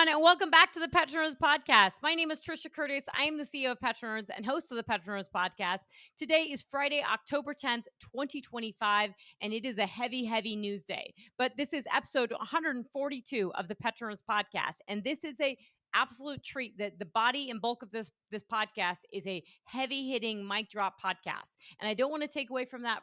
everyone, and welcome back to the PetroNerds podcast. My name is Trisha Curtis. I am the CEO of PetroNerds and host of the PetroNerds podcast. Today is Friday, October 10th, 2025, and it is a heavy, heavy news day. But this is episode 142 of the PetroNerds podcast, and this is a absolute treat. That the body and bulk of this podcast is a heavy-hitting mic drop podcast, and I don't want to take away from that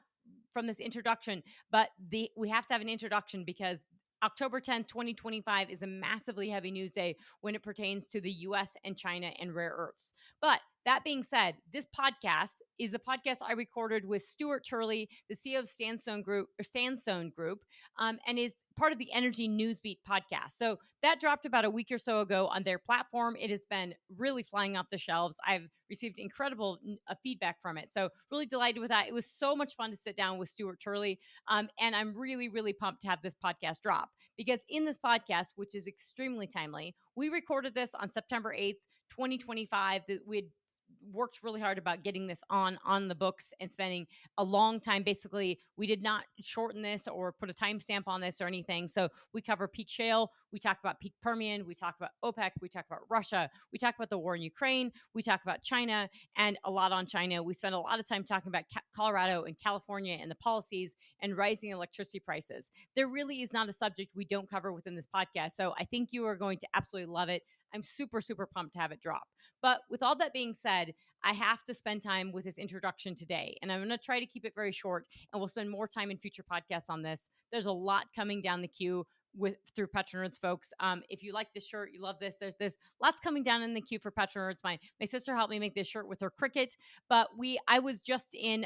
from this introduction, but we have to have an introduction because October 10th, 2025 is a massively heavy news day when it pertains to the US and China and rare earths. But that being said, this podcast is the podcast I recorded with Stuart Turley, the CEO of Sandstone Group, and is part of the Energy Newsbeat podcast. So that dropped about a week or so ago on their platform. It has been really flying off the shelves. I've received incredible feedback from it. So really delighted with that. It was so much fun to sit down with Stuart Turley. And I'm really, really pumped to have this podcast drop because in this podcast, which is extremely timely, we recorded this on September 8th, 2025. That we'd worked really hard about getting this on the books and spending a long time. Basically, we did not shorten this or put a timestamp on this or anything. So we cover peak shale, we talk about peak Permian, we talk about OPEC, we talk about Russia, we talk about the war in Ukraine, we talk about China, and a lot on China. We spend a lot of time talking about Colorado and California and the policies and rising electricity prices. There really is not a subject we don't cover within this podcast. So I think you are going to absolutely love it. I'm super, super pumped to have it drop. But with all that being said, I have to spend time with this introduction today. And I'm going to try to keep it very short, and we'll spend more time in future podcasts on this. There's a lot coming down the queue through PetroNerds, folks. If you like this shirt, you love this. There's lots coming down in the queue for PetroNerds. My sister helped me make this shirt with her cricket. But I was just in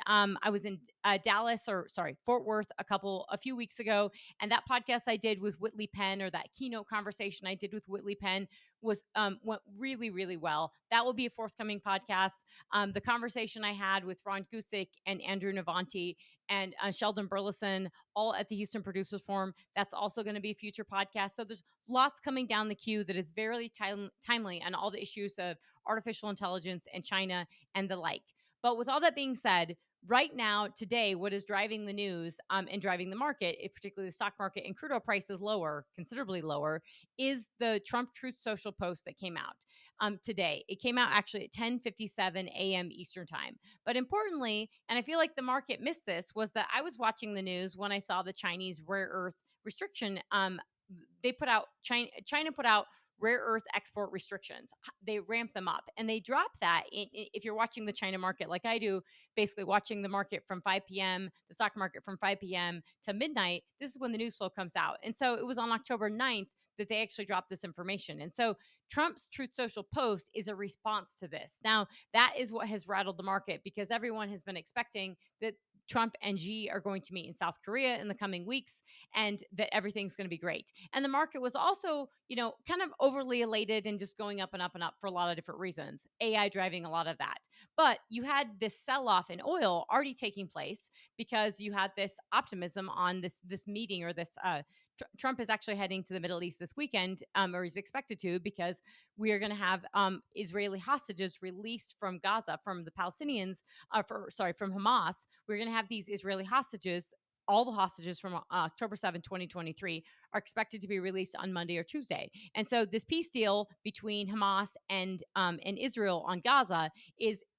Fort Worth a few weeks ago, and that podcast I did with Whitley Penn, or that keynote conversation I did with Whitley Penn, went really, really well. That will be a forthcoming podcast. The conversation I had with Ron Gusick and Andrew Navanti and Sheldon Burleson, all at the Houston Producers Forum, that's also going to be a future podcast. So there's lots coming down the queue that is very timely on all the issues of artificial intelligence and China and the like. But with all that being said, right now, today, what is driving the news and driving the market, particularly the stock market and crude oil prices lower, considerably lower, is the Trump Truth Social post that came out today. It came out actually at 10:57 a.m. Eastern time. But importantly, and I feel like the market missed this, was that I was watching the news when I saw the Chinese rare earth restriction. China put out rare earth export restrictions. They ramped them up and they dropped that. If you're watching the China market like I do, basically watching the market from 5 p.m., the stock market from 5 p.m. to midnight, this is when the news flow comes out. And so it was on October 9th that they actually dropped this information. And so Trump's Truth Social post is a response to this. Now, that is what has rattled the market because everyone has been expecting that Trump and Xi are going to meet in South Korea in the coming weeks and that everything's going to be great. And the market was also, kind of overly elated and just going up and up and up for a lot of different reasons. AI driving a lot of that. But you had this sell-off in oil already taking place because you had this optimism on this meeting or this Trump is actually heading to the Middle East this weekend, or he's expected to, because we are going to have Israeli hostages released from Gaza, from the Palestinians, from Hamas. We're going to have these Israeli hostages. All the hostages from October 7, 2023 are expected to be released on Monday or Tuesday. And so this peace deal between Hamas and Israel on Gaza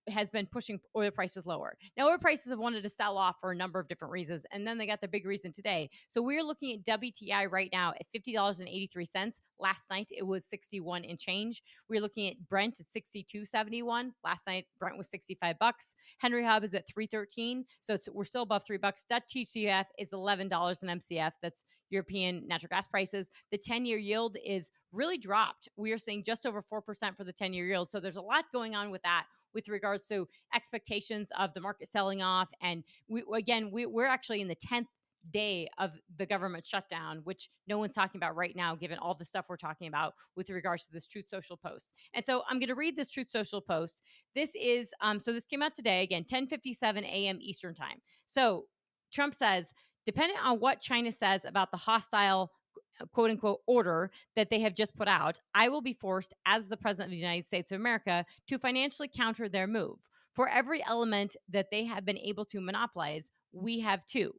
has been pushing oil prices lower. Now, oil prices have wanted to sell off for a number of different reasons, and then they got the big reason today. So we're looking at WTI right now at $50.83. Last night, it was 61 and change. We're looking at Brent at 62.71. Last night, Brent was $65. Henry Hub is at 313. So we're still above $3. WTCF is $11 an MCF. That's European natural gas prices. The 10-year yield is really dropped. We are seeing just over 4% for the 10-year yield. So there's a lot going on with that, with regards to expectations of the market selling off. And we're actually in the 10th day of the government shutdown, which no one's talking about right now, given all the stuff we're talking about with regards to this Truth Social post. And so I'm going to read this Truth Social post. This is, this came out today, again, 10:57 a.m. Eastern time. So Trump says, depending on what China says about the hostile quote unquote order that they have just put out, I will be forced as the president of the United States of America to financially counter their move. For every element that they have been able to monopolize, we have too.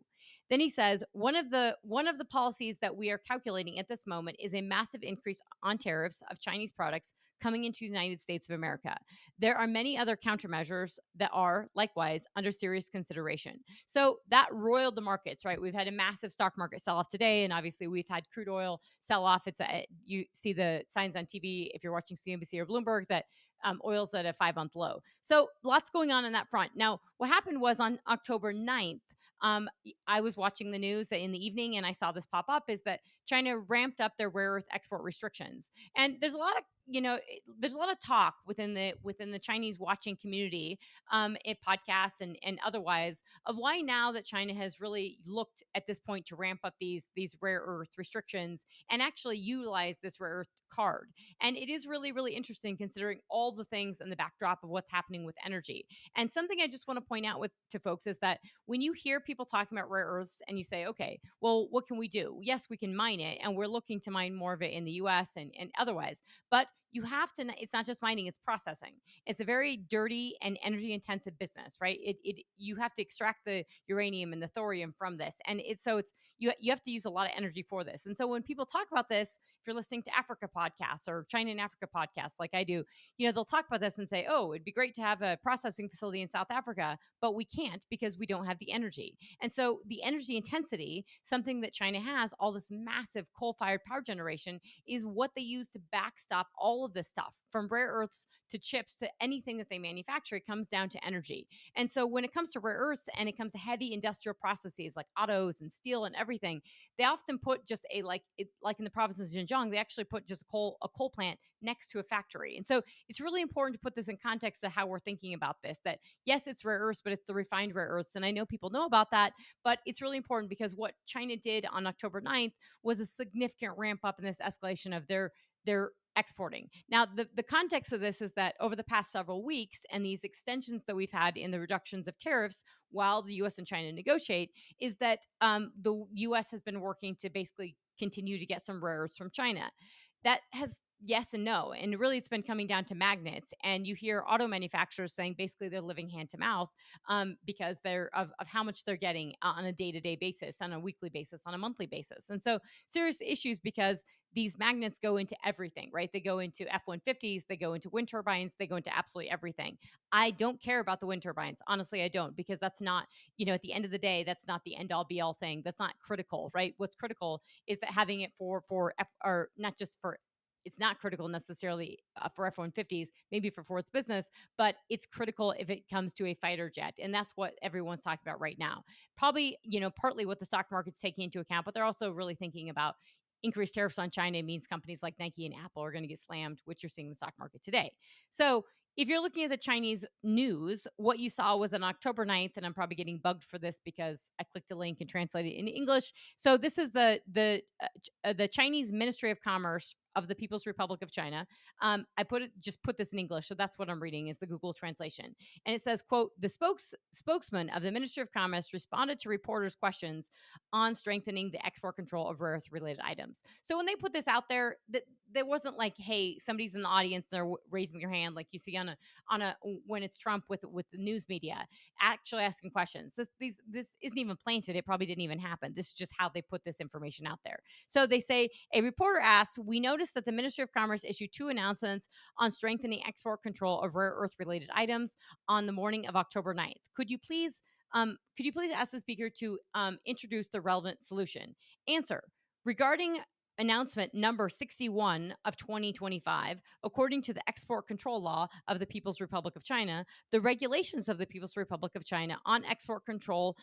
Then he says one of the policies that we are calculating at this moment is a massive increase on tariffs of Chinese products coming into the United States of America. There are many other countermeasures that are likewise under serious consideration. So that roiled the markets, right? We've had a massive stock market sell off today, and obviously we've had crude oil sell off. You see the signs on TV if you're watching CNBC or Bloomberg that oil's at a 5-month low. So lots going on that front. Now, what happened was on October 9th, I was watching the news in the evening and I saw this pop up is that China ramped up their rare earth export restrictions. And there's a lot of there's a lot of talk within the Chinese watching community, in podcasts and otherwise, of why now that China has really looked at this point to ramp up these rare earth restrictions and actually utilize this rare earth card. And it is really, really interesting considering all the things in the backdrop of what's happening with energy. And something I just want to point out to folks is that when you hear people talking about rare earths and you say, okay, well, what can we do? Yes, we can mine it, and we're looking to mine more of it in the US and otherwise. But you have to, it's not just mining, it's processing. It's a very dirty and energy intensive business, right? You have to extract the uranium and the thorium from this. And you have to use a lot of energy for this. And so when people talk about this, if you're listening to Africa podcasts or China and Africa podcasts like I do, they'll talk about this and say, oh, it'd be great to have a processing facility in South Africa, but we can't because we don't have the energy. And so the energy intensity, something that China has, all this massive coal-fired power generation, is what they use to backstop all of this stuff, from rare earths to chips to anything that they manufacture. It comes down to energy. And so when it comes to rare earths and it comes to heavy industrial processes like autos and steel and everything, they often put just like in the province of Xinjiang, they actually put just a coal plant next to a factory. And so it's really important to put this in context of how we're thinking about this, that yes, it's rare earths, but it's the refined rare earths. And I know people know about that, but it's really important because what China did on October 9th was a significant ramp up in this escalation of their exporting. Now, the context of this is that over the past several weeks and these extensions that we've had in the reductions of tariffs while the US and China negotiate, is that the US has been working to basically continue to get some rare earths from China. That has yes and no. And really, it's been coming down to magnets. And you hear auto manufacturers saying basically they're living hand to mouth because they're of how much they're getting on a day-to-day basis, on a weekly basis, on a monthly basis. And so serious issues because these magnets go into everything, right? They go into F-150s, they go into wind turbines, they go into absolutely everything. I don't care about the wind turbines. Honestly, I don't, because that's not, at the end of the day, that's not the end all be all thing. That's not critical, right? What's critical is that having it or not just for, it's not critical necessarily for F-150s, maybe for Ford's business, but it's critical if it comes to a fighter jet. And that's what everyone's talking about right now. Probably, partly what the stock market's taking into account, but they're also really thinking about increased tariffs on China means companies like Nike and Apple are going to get slammed, which you're seeing in the stock market today. So if you're looking at the Chinese news, what you saw was on October 9th, and I'm probably getting bugged for this because I clicked a link and translated it in English. So this is the Chinese Ministry of Commerce of the People's Republic of China. I put this in English, so that's what I'm reading is the Google translation. And it says, quote, the spokesman of the Ministry of Commerce responded to reporters' questions on strengthening the export control of rare earth related items. So when they put this out there, that there wasn't like, hey, somebody's in the audience, they're raising their hand like you see on a when it's Trump with the news media, actually asking questions. This isn't even planted. It probably didn't even happen. This is just how they put this information out there. So they say a reporter asks, we noticed that the Ministry of Commerce issued 2 announcements on strengthening export control of rare earth related items on the morning of October 9th. Could you please ask the speaker to introduce the relevant solution? Answer. Regarding announcement number 61 of 2025, according to the export control law of the People's Republic of China, the regulations of the People's Republic of China on export control,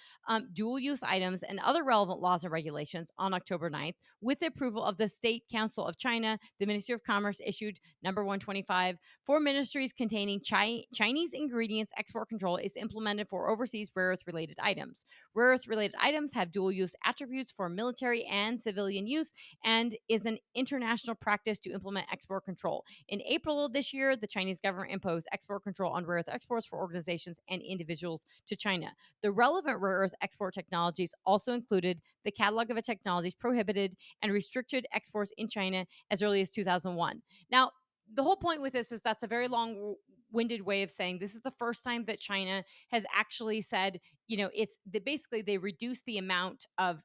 dual use items, and other relevant laws and regulations on October 9th, with the approval of the State Council of China, the Ministry of Commerce issued number 125 for ministries containing Chinese ingredients. Export control is implemented for overseas rare earth related items. Rare earth related items have dual use attributes for military and civilian use and is an international practice to implement export control. In April of this year, the Chinese government imposed export control on rare earth exports for organizations and individuals to China. The relevant rare earth export technologies also included the catalog of technologies prohibited and restricted exports in China as early as 2001. Now, the whole point with this is that's a very long-winded way of saying this is the first time that China has actually said, it's basically they reduce the amount of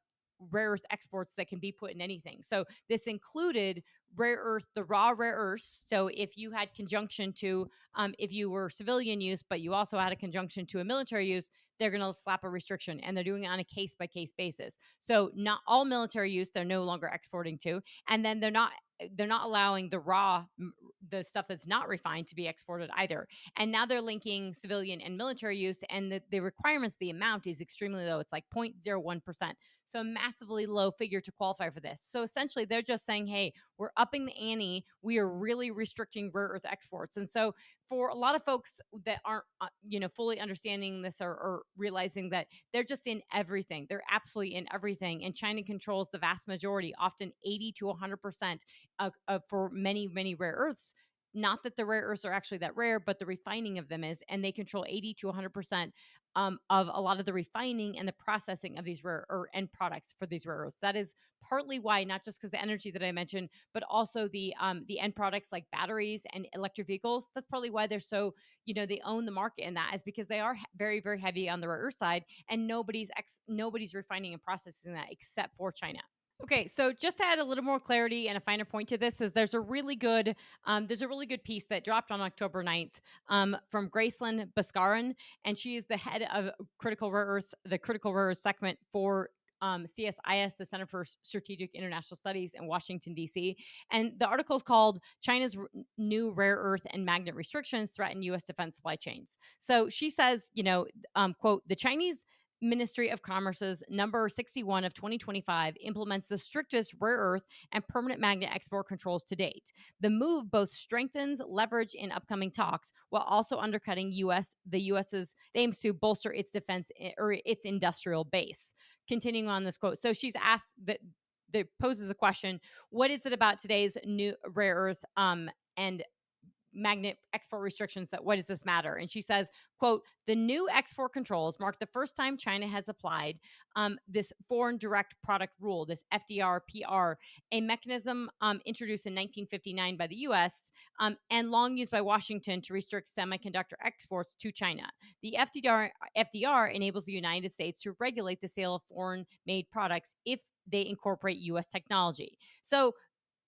rare earth exports that can be put in anything. So this included rare earth, the raw rare earths. So if you had conjunction to, if you were civilian use, but you also had a conjunction to a military use, they're going to slap a restriction, and they're doing it on a case by case basis. So not all military use, they're no longer exporting to, and then they're not allowing the stuff that's not refined to be exported either. And now they're linking civilian and military use, and the requirements, the amount is extremely low. It's like 0.01%. So a massively low figure to qualify for this. So essentially they're just saying, hey, we're upping the ante. We are really restricting rare earth exports. And so for a lot of folks that aren't, fully understanding this, or realizing that they're just in everything, they're absolutely in everything. And China controls the vast majority, often 80 to 100% for many, many rare earths. Not that the rare earths are actually that rare, but the refining of them is, and they control 80 to 100% of a lot of the refining and the processing of these rare end products for these rare earths. That is partly why, not just because the energy that I mentioned, but also the end products like batteries and electric vehicles. That's partly why they're so, they own the market in that, is because they are very, very heavy on the rare earth side, and nobody's refining and processing that except for China. Okay, so just to add a little more clarity and a finer point to this, is there's a really good piece that dropped on October 9th, from Gracelyn Bhaskaran, and she is the head of the critical rare earth segment for CSIS, the Center for Strategic International Studies in Washington, D.C. And the article is called China's New Rare Earth and Magnet Restrictions Threaten U.S. Defense Supply Chains. So she says, quote, the Chinese Ministry of Commerce's number 61 of 2025 implements the strictest rare earth and permanent magnet export controls to date. The move both strengthens leverage in upcoming talks while also undercutting the US's aims to bolster its defense or its industrial base. Continuing on this quote, so she's asked that poses a question: what is it about today's new rare earth and magnet export restrictions that what does this matter? And she says, quote, the new export controls mark the first time China has applied this foreign direct product rule, this FDR-PR, a mechanism introduced in 1959 by the US and long used by Washington to restrict semiconductor exports to China. The FDR enables the United States to regulate the sale of foreign made products if they incorporate US technology. So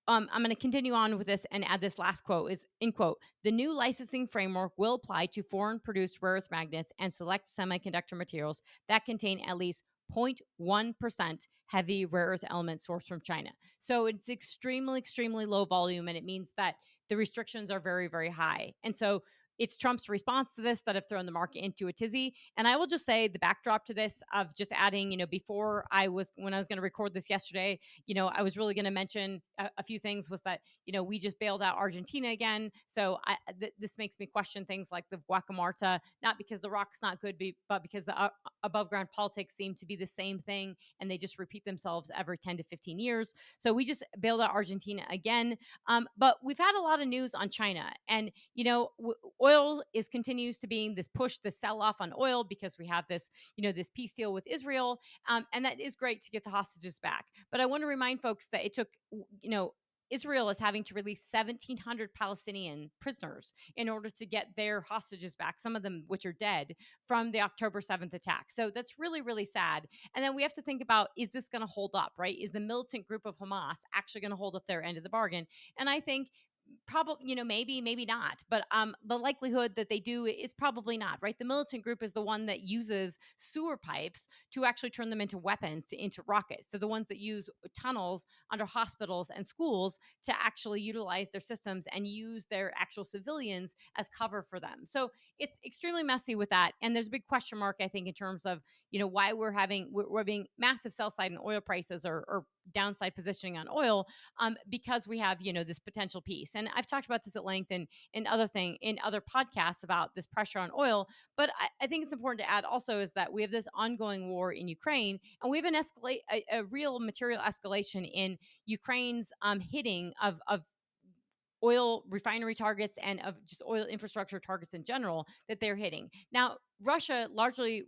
I'm going to continue on with this and add this last quote is, in quote, the new licensing framework will apply to foreign produced rare earth magnets and select semiconductor materials that contain at least 0.1% heavy rare earth elements sourced from China. So it's extremely, extremely low volume, and it means that the restrictions are very, very high. And so it's Trump's response to this that have thrown the market into a tizzy. And I will just say the backdrop to this of just adding, when I was going to record this yesterday, I was really going to mention a few things, was that, we just bailed out Argentina again. So this makes me question things like the Vaca Muerta, not because the rock's not good, but because the above ground politics seem to be the same thing, and they just repeat themselves every 10 to 15 years. So we just bailed out Argentina again. But we've had a lot of news on China, and, oil continues to be this push, the sell off on oil, because we have this, this peace deal with Israel. And that is great to get the hostages back. But I want to remind folks that it took, Israel is having to release 1,700 Palestinian prisoners in order to get their hostages back, some of them which are dead, from the October 7th attack. So that's really, really sad. And then we have to think about, is this going to hold up, right? Is the militant group of Hamas actually going to hold up their end of the bargain? And I think probably, maybe not, but the likelihood that they do is probably not, right? The militant group is the one that uses sewer pipes to actually turn them into weapons, into rockets. They're the ones that use tunnels under hospitals and schools to actually utilize their systems and use their actual civilians as cover for them. So it's extremely messy with that, and there's a big question mark, I think, in terms of why we're having massive sell side in oil prices, or downside positioning on oil, because we have this potential piece. And I've talked about this at length in other podcasts about this pressure on oil. But I think it's important to add also is that we have this ongoing war in Ukraine, and we have a real material escalation in Ukraine's hitting of oil refinery targets and of just oil infrastructure targets in general that they're hitting. Now, Russia largely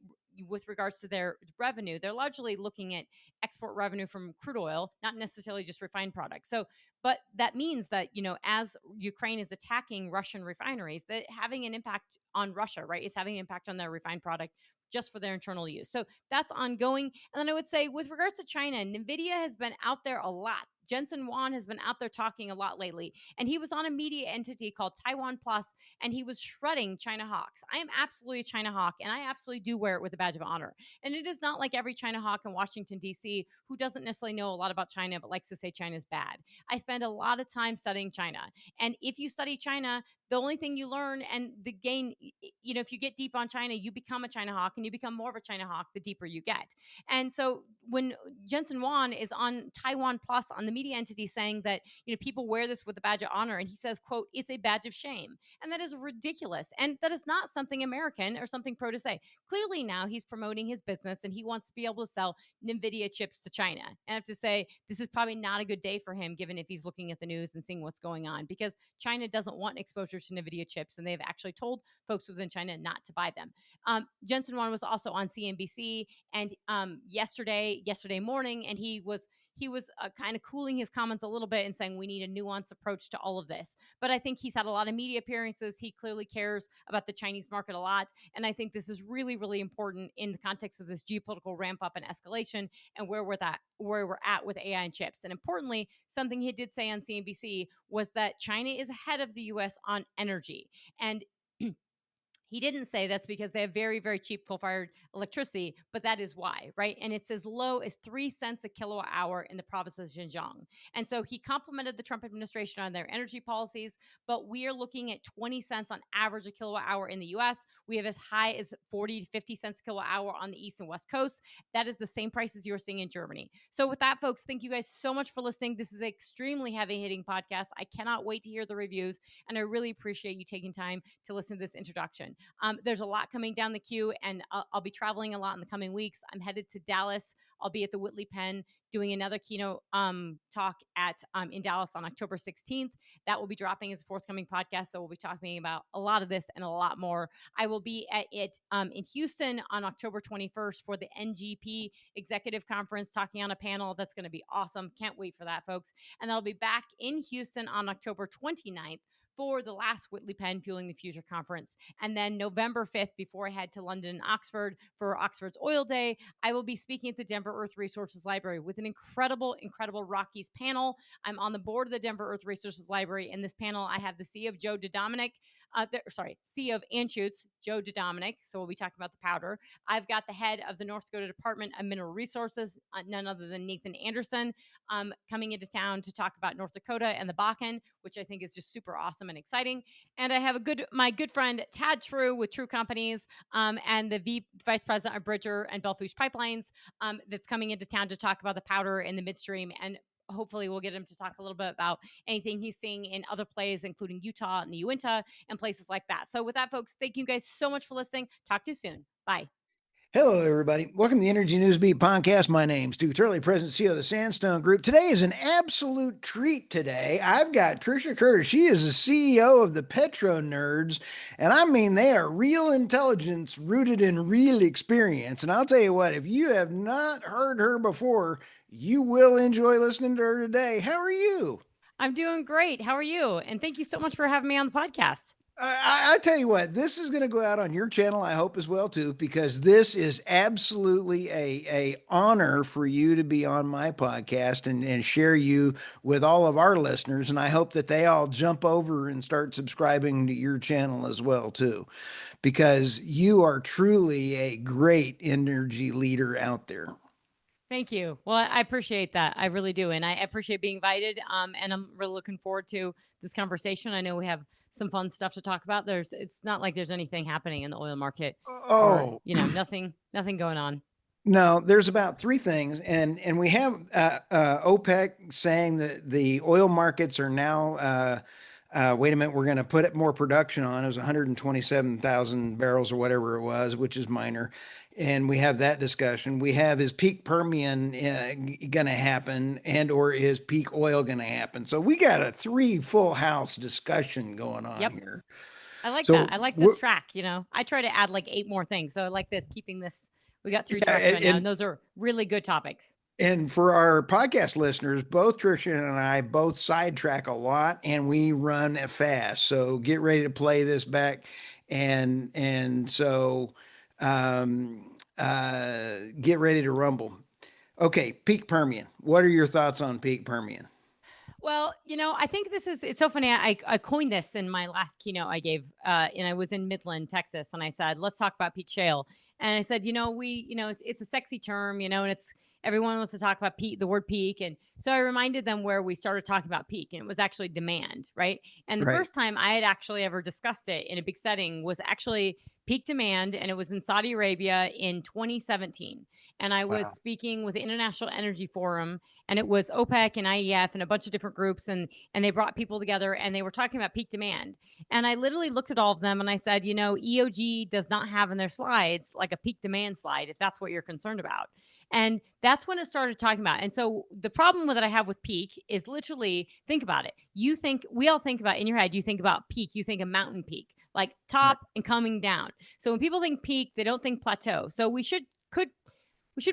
with regards to their revenue, they're largely looking at export revenue from crude oil, not necessarily just refined products. So, but that means that, as Ukraine is attacking Russian refineries, that having an impact on Russia, right? It's having an impact on their refined product just for their internal use. So that's ongoing. And then I would say, with regards to China, NVIDIA has been out there a lot. Jensen Huang has been out there talking a lot lately. And he was on a media entity called Taiwan Plus, and he was shredding China hawks. I am absolutely a China hawk, and I absolutely do wear it with a badge of honor. And it is not like every China hawk in Washington, D.C., who doesn't necessarily know a lot about China, but likes to say China's bad. I spend a lot of time studying China. And if you study China, the only thing you learn and the gain, if you get deep on China, you become a China hawk, and you become more of a China hawk the deeper you get. And so when Jensen Huang is on Taiwan Plus on the media entity saying that, people wear this with a badge of honor, and he says, quote, it's a badge of shame. And that is ridiculous. And that is not something American or something pro to say. Clearly now he's promoting his business, and he wants to be able to sell NVIDIA chips to China. And I have to say, this is probably not a good day for him, given if he's looking at the news and seeing what's going on, because China doesn't want exposure to NVIDIA chips, and they've actually told folks within China not to buy them. Jensen Huang was also on CNBC, and yesterday morning, and he was kind of cooling his comments a little bit and saying we need a nuanced approach to all of this. But I think he's had a lot of media appearances. He clearly cares about the Chinese market a lot, and I think this is really, really important in the context of this geopolitical ramp up and escalation, and where we're at with AI and chips. And importantly, something he did say on CNBC was that China is ahead of the US on energy. And he didn't say that's because they have very, very cheap coal-fired electricity, but that is why, right? And it's as low as 3 cents a kilowatt hour in the province of Xinjiang. And so he complimented the Trump administration on their energy policies, but we are looking at 20 cents on average a kilowatt hour in the US. We have as high as 40 to 50 cents a kilowatt hour on the East and West Coast. That is the same prices you're seeing in Germany. So with that, folks, thank you guys so much for listening. This is an extremely heavy-hitting podcast. I cannot wait to hear the reviews, and I really appreciate you taking time to listen to this introduction. There's a lot coming down the queue, and I'll be traveling a lot in the coming weeks. I'm headed to Dallas. I'll be at the Whitley Penn doing another keynote talk in Dallas on October 16th. That will be dropping as a forthcoming podcast. So we'll be talking about a lot of this and a lot more. I will be at it in Houston on October 21st for the NGP Executive Conference, talking on a panel that's going to be awesome. Can't wait for that, folks. And I'll be back in Houston on October 29th for the last Whitley Penn Fueling the Future conference. And then November 5th, before I head to London and Oxford for Oxford's Oil Day, I will be speaking at the Denver Earth Resources Library with an incredible Rockies panel. I'm on the board of the Denver Earth Resources Library. In this panel, I have the CEO of CEO of Anschutz, Joe DeDominic. So we'll be talking about the powder. I've got the head of the North Dakota Department of Mineral Resources, none other than Nathan Anderson, coming into town to talk about North Dakota and the Bakken, which I think is just super awesome and exciting. And I have my good friend Tad True with True Companies, and the Vice President of Bridger and Belfouche Pipelines, that's coming into town to talk about the powder in the midstream. And hopefully we'll get him to talk a little bit about anything he's seeing in other plays, including Utah and the Uinta and places like that. So with that, folks, thank you guys so much for listening. Talk to you soon. Bye. Hello, everybody. Welcome to the Energy Newsbeat podcast. My name's Stu Turley, President and CEO of the Sandstone Group. Today is an absolute treat today. I've got Trisha Curtis. She is the CEO of the PetroNerds, and I mean, they are real intelligence rooted in real experience. And I'll tell you what, if you have not heard her before, you will enjoy listening to her today. How are you? I'm doing great. How are you? And thank you so much for having me on the podcast. I tell you what, this is going to go out on your channel, I hope as well too, because this is absolutely a honor for you to be on my podcast and share you with all of our listeners. And I hope that they all jump over and start subscribing to your channel as well too, because you are truly a great energy leader out there. Thank you. Well, I appreciate that. I really do. And I appreciate being invited. And I'm really looking forward to this conversation. I know we have some fun stuff to talk about. It's not like there's anything happening in the oil market or, nothing going on. No, there's about three things, and we have OPEC saying that the oil markets are now. Wait a minute, we're going to put more production on. It was 127,000 barrels or whatever it was, which is minor. And we have that discussion. We have, is peak Permian going to happen, and or is peak oil going to happen? So we got a three full house discussion going on here. I like that. I like this track. I try to add like 8 more things. So I like this, keeping this We got three Yeah, tracks right now, and those are really good topics. and for our podcast listeners, both Trisha and I both sidetrack a lot and we run fast. So get ready to play this back. And so get ready to rumble. Okay, peak Permian. What are your thoughts on peak Permian? Well, I think it's so funny. I coined this in my last keynote I gave, and I was in Midland, Texas, and I said, let's talk about peak shale. And I said, it's a sexy term, and it's everyone wants to talk about peak, the word peak. And so I reminded them where we started talking about peak, and it was actually demand, right? And the Right. first time I had actually ever discussed it in a big setting was actually peak demand, and it was in Saudi Arabia in 2017. And I was Wow. speaking with the International Energy Forum, and it was OPEC and IEF and a bunch of different groups, and they brought people together, and they were talking about peak demand. And I literally looked at all of them and I said, EOG does not have in their slides like a peak demand slide, if that's what you're concerned about. And that's when it started talking about. And so the problem that I have with peak is literally, think about it. We all think about, in your head, you think about peak, you think a mountain peak, like Right. top and coming down. So when people think peak, they don't think plateau. So we should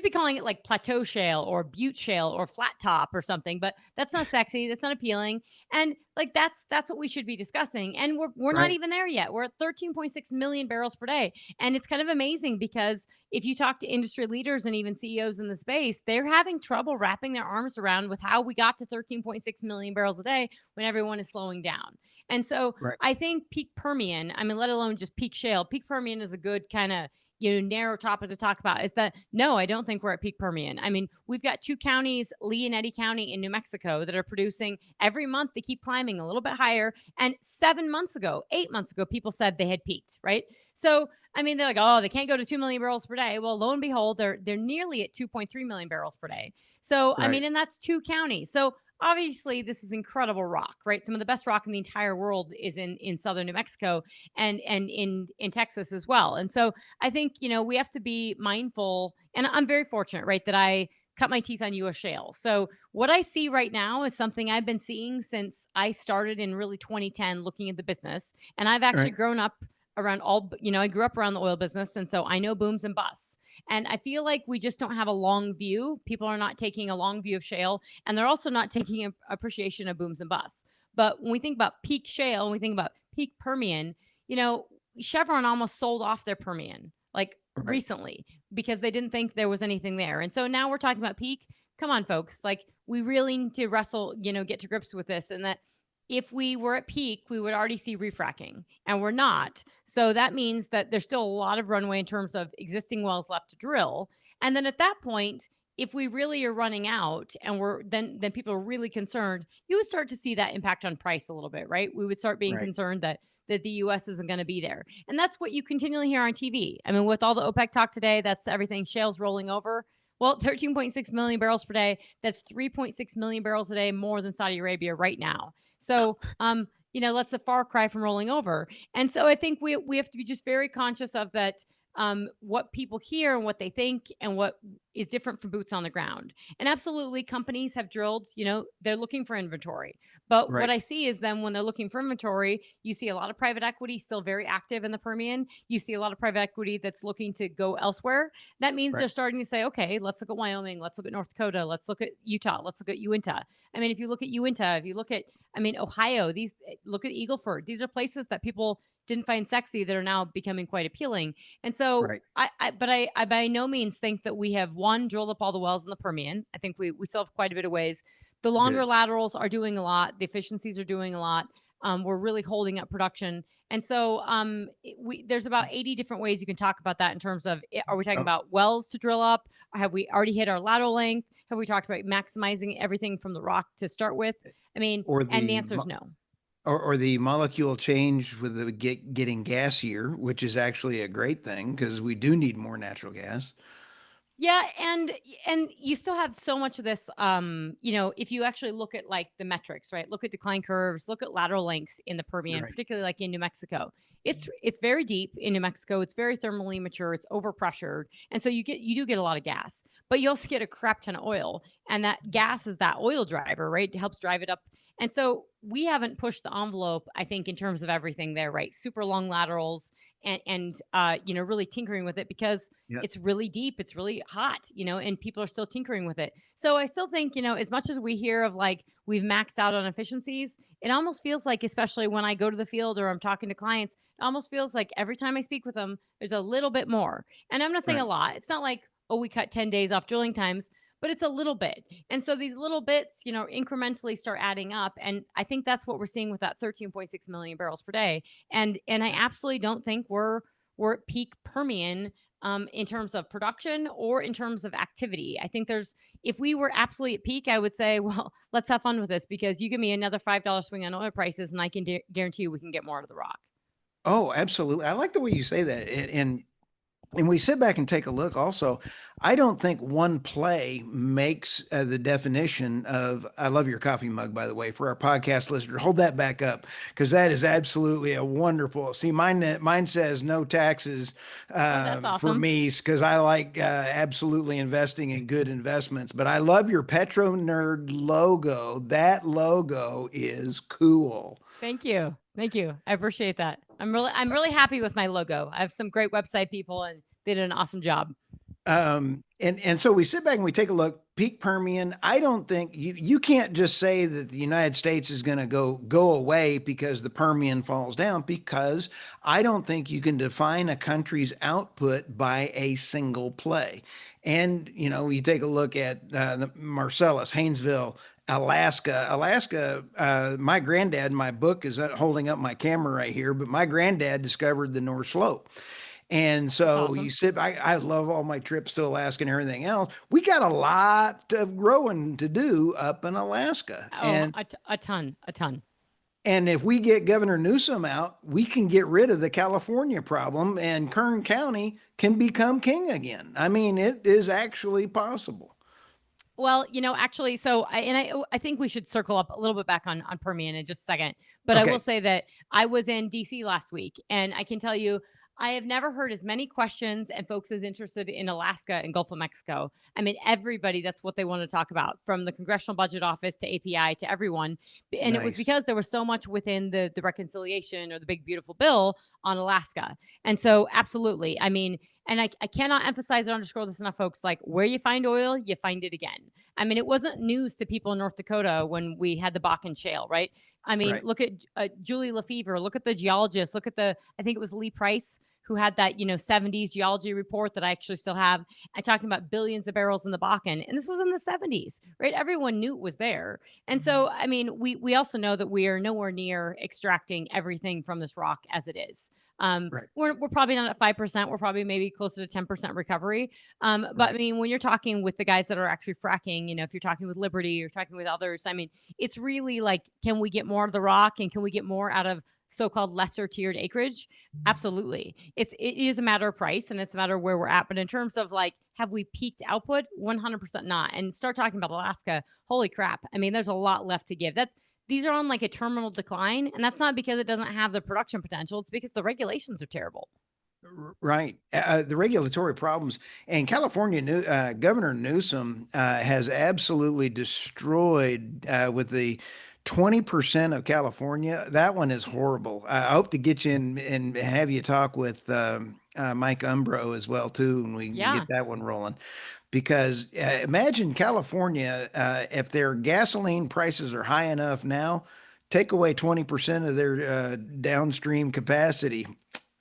be calling it like plateau shale or butte shale or flat top or something, but that's not sexy. That's not appealing. And like that's what we should be discussing. And we're not Right. even there yet. We're at 13.6 million barrels per day. And it's kind of amazing because if you talk to industry leaders and even CEOs in the space, they're having trouble wrapping their arms around with how we got to 13.6 million barrels a day when everyone is slowing down. And so Right. I think peak Permian, I mean, let alone just peak shale, peak Permian is a good kind of narrow topic to talk about. Is that no, I don't think we're at peak Permian. I mean, we've got two counties, Lee and Eddy County in New Mexico, that are producing every month. They keep climbing a little bit higher. And 7 months ago, 8 months ago, people said they had peaked, right? So I mean, they're like, oh, they can't go to 2 million barrels per day. Well, lo and behold, they're nearly at 2.3 million barrels per day. So I Right. mean, and that's two counties. So obviously this is incredible rock, right? Some of the best rock in the entire world is in southern New Mexico and in Texas as well. And so I think, we have to be mindful. And I'm very fortunate, right, that I cut my teeth on US shale. So what I see right now is something I've been seeing since I started in really 2010 looking at the business. And I've actually Right. grown up around I grew up around the oil business. And so I know booms and busts. And I feel like we just don't have a long view. People are not taking a long view of shale, and they're also not taking an appreciation of booms and busts. But when we think about peak shale, when we think about peak Permian, you know, Chevron almost sold off their Permian like Right. recently because they didn't think there was anything there. And so now we're talking about peak. Come on, folks. Like we really need to wrestle, get to grips with this. And that if we were at peak, we would already see refracking, and we're not. So that means that there's still a lot of runway in terms of existing wells left to drill. And then at that point, if we really are running out and we're then people are really concerned, you would start to see that impact on price a little bit, right? We would start being Right. concerned that the US isn't going to be there. And that's what you continually hear on TV. I mean, with all the OPEC talk today, that's everything shale's rolling over. Well, 13.6 million barrels per day, that's 3.6 million barrels a day more than Saudi Arabia right now. So, that's a far cry from rolling over. And so I think we have to be just very conscious of that, what people hear and what they think and what is different from boots on the ground. And absolutely, companies have drilled, they're looking for inventory. But what Right. I see is then when they're looking for inventory, you see a lot of private equity still very active in the Permian. You see a lot of private equity that's looking to go elsewhere. That means Right. they're starting to say, okay, let's look at Wyoming, let's look at North Dakota, let's look at Utah, let's look at Uinta. I mean, if you look at Uinta, if you look at, Ohio, look at Eagleford. These are places that people didn't find sexy that are now becoming quite appealing. And so Right. I by no means think that we have one drilled up all the wells in the Permian. I think we still have quite a bit of ways. The longer Good. laterals are doing a lot. The efficiencies are doing a lot. We're really holding up production. And so there's about 80 different ways you can talk about that in terms of, are we talking Oh, about wells to drill up? Have we already hit our lateral length? Have we talked about maximizing everything from the rock to start with? I mean, or and the the answer is no. or the molecule change with the getting gassier, which is actually a great thing because we do need more natural gas. Yeah, and you still have so much of this, if you actually look at like the metrics, right? Look at decline curves, look at lateral lengths in the Permian, Right. particularly like in New Mexico. It's very deep in New Mexico. It's very thermally mature. It's overpressured, and so you do get a lot of gas, but you also get a crap ton of oil, and that gas is that oil driver, right? It helps drive it up. And so we haven't pushed the envelope, I think, in terms of everything there, right? Super long laterals and really tinkering with it because Yeah. it's really deep, it's really hot, and people are still tinkering with it. So I still think, as much as we hear of like we've maxed out on efficiencies, it almost feels like, especially when I go to the field or I'm talking to clients, it almost feels like every time I speak with them, there's a little bit more. And I'm not saying a Right. lot. It's not like, oh, we cut 10 days off drilling times, but it's a little bit. And so these little bits, incrementally start adding up. And I think that's what we're seeing with that 13.6 million barrels per day. And I absolutely don't think we're at peak Permian in terms of production or in terms of activity. I think if we were absolutely at peak, I would say, well, let's have fun with this, because you give me another $5 swing on oil prices and I can guarantee you we can get more out of the rock. Oh, absolutely. I like the way you say that. And we sit back and take a look also. I don't think one play makes the definition of, I love your coffee mug, by the way, for our podcast listener. Hold that back up, because that is absolutely a wonderful. See, mine says no taxes Oh, that's for awesome. me, because I like absolutely investing in good investments. But I love your PetroNerd logo. That logo is cool. Thank you. Thank you. I appreciate that. I'm really happy with my logo. I have some great website people and they did an awesome job. And so we sit back and we take a look. Peak Permian. I don't think you can't just say that the United States is going to go away because the Permian falls down, because I don't think you can define a country's output by a single play. And you take a look at the Marcellus, Haynesville, Alaska. My granddad, my book is holding up my camera right here, but my granddad discovered the North Slope. And That's so awesome. I love all my trips to Alaska and everything else. We got a lot of growing to do up in Alaska. Oh, a ton, a ton. And if we get Governor Newsom out, we can get rid of the California problem and Kern County can become king again. I mean, it is actually possible. Well, actually, so I think we should circle up a little bit back on Permian in just a second. But I will Okay. say that I was in DC last week, and I can tell you, I have never heard as many questions and folks as interested in Alaska and Gulf of Mexico. I mean, everybody, that's what they want to talk about, from the Congressional Budget Office to API to everyone. And it was Nice. because there was so much within the reconciliation or the big beautiful bill on Alaska. And so absolutely. I mean, and I cannot emphasize or underscore this enough, folks. Like, where you find oil, you find it again. I mean, it wasn't news to people in North Dakota when we had the Bakken Shale, right? I mean, Right. look at Julie Lefevre, look at the geologists, look at I think it was Lee Price who had that, 70s geology report that I actually still have, and talking about billions of barrels in the Bakken. And this was in the 70s, right? Everyone knew it was there. And so, I mean, we also know that we are nowhere near extracting everything from this rock as it is. Right. We're probably not at 5%. We're probably maybe closer to 10% recovery. But I Right. mean, when you're talking with the guys that are actually fracking, if you're talking with Liberty, you're talking with others, I mean, it's really like, can we get more out of the rock and can we get more out of so-called lesser tiered acreage? Absolutely. It is a matter of price and it's a matter of where we're at. But in terms of like, have we peaked output? 100% not. And start talking about Alaska. Holy crap. I mean, there's a lot left to give. These are on like a terminal decline. And that's not because it doesn't have the production potential. It's because the regulations are terrible. Right. The regulatory problems, and California Governor Newsom has absolutely destroyed with the 20% of California. That one is horrible. I hope to get you in and have you talk with Mike Umbro as well too, and we can Yeah. get that one rolling. Because imagine California, if their gasoline prices are high enough now, take away 20% of their downstream capacity,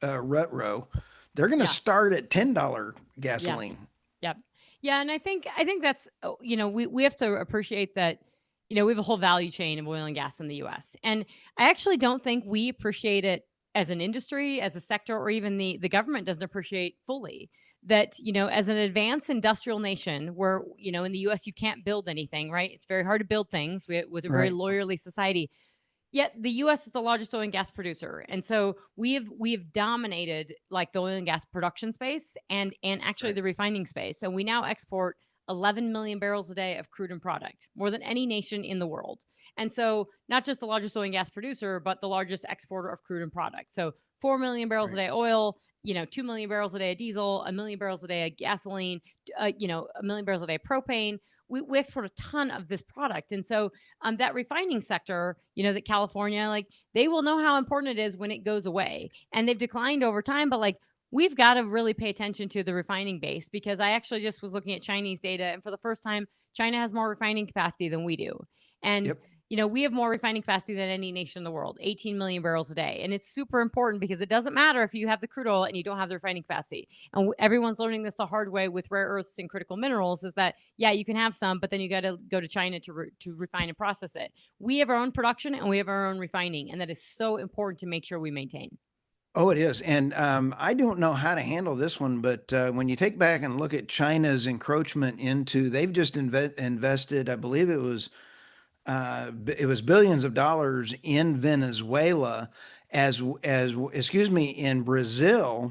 rut row, they're going to Yeah. start at $10 Yeah. gasoline. Yep. Yeah, and I think that's we have to appreciate that we have a whole value chain of oil and gas in the US. And I actually don't think we appreciate it as an industry, as a sector, or even the government doesn't appreciate fully that, as an advanced industrial nation where, in the US you can't build anything, right? It's very hard to build things with a very Right. lawyerly society. Yet the US is the largest oil and gas producer. And so we have dominated like the oil and gas production space and actually Right. the refining space. And we now export 11 million barrels a day of crude and product, more than any nation in the world. And so not just the largest oil and gas producer, but the largest exporter of crude and product. So 4 million barrels a Right. day oil, 2 million barrels a day of diesel, a million barrels a day of gasoline, a million barrels a day of propane. we export a ton of this product. And so that refining sector, that California, like they will know how important it is when it goes away. And they've declined over time, but like we've got to really pay attention to the refining base, because I actually just was looking at Chinese data, and for the first time, China has more refining capacity than we do. And Yep. we have more refining capacity than any nation in the world, 18 million barrels a day. And it's super important because it doesn't matter if you have the crude oil and you don't have the refining capacity. And everyone's learning this the hard way with rare earths and critical minerals, is that, yeah, you can have some, but then you got to go to China to refine and process it. We have our own production and we have our own refining. And that is so important to make sure we maintain. Oh, it is. And I don't know how to handle this one, but when you take back and look at China's encroachment into, they've just invested, I believe it was billions of dollars in Venezuela, excuse me, in Brazil,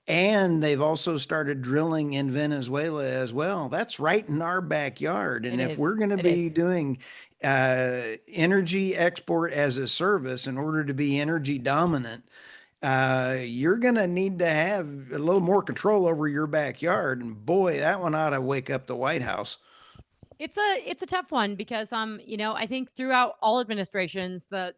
and they've also started drilling in Venezuela as well. That's right in our backyard. And It if is. we're going to It is. be doing energy export as a service in order to be energy dominant, you're going to need to have a little more control over your backyard. And boy, that one ought to wake up the White House. It's a tough one because I think throughout all administrations, the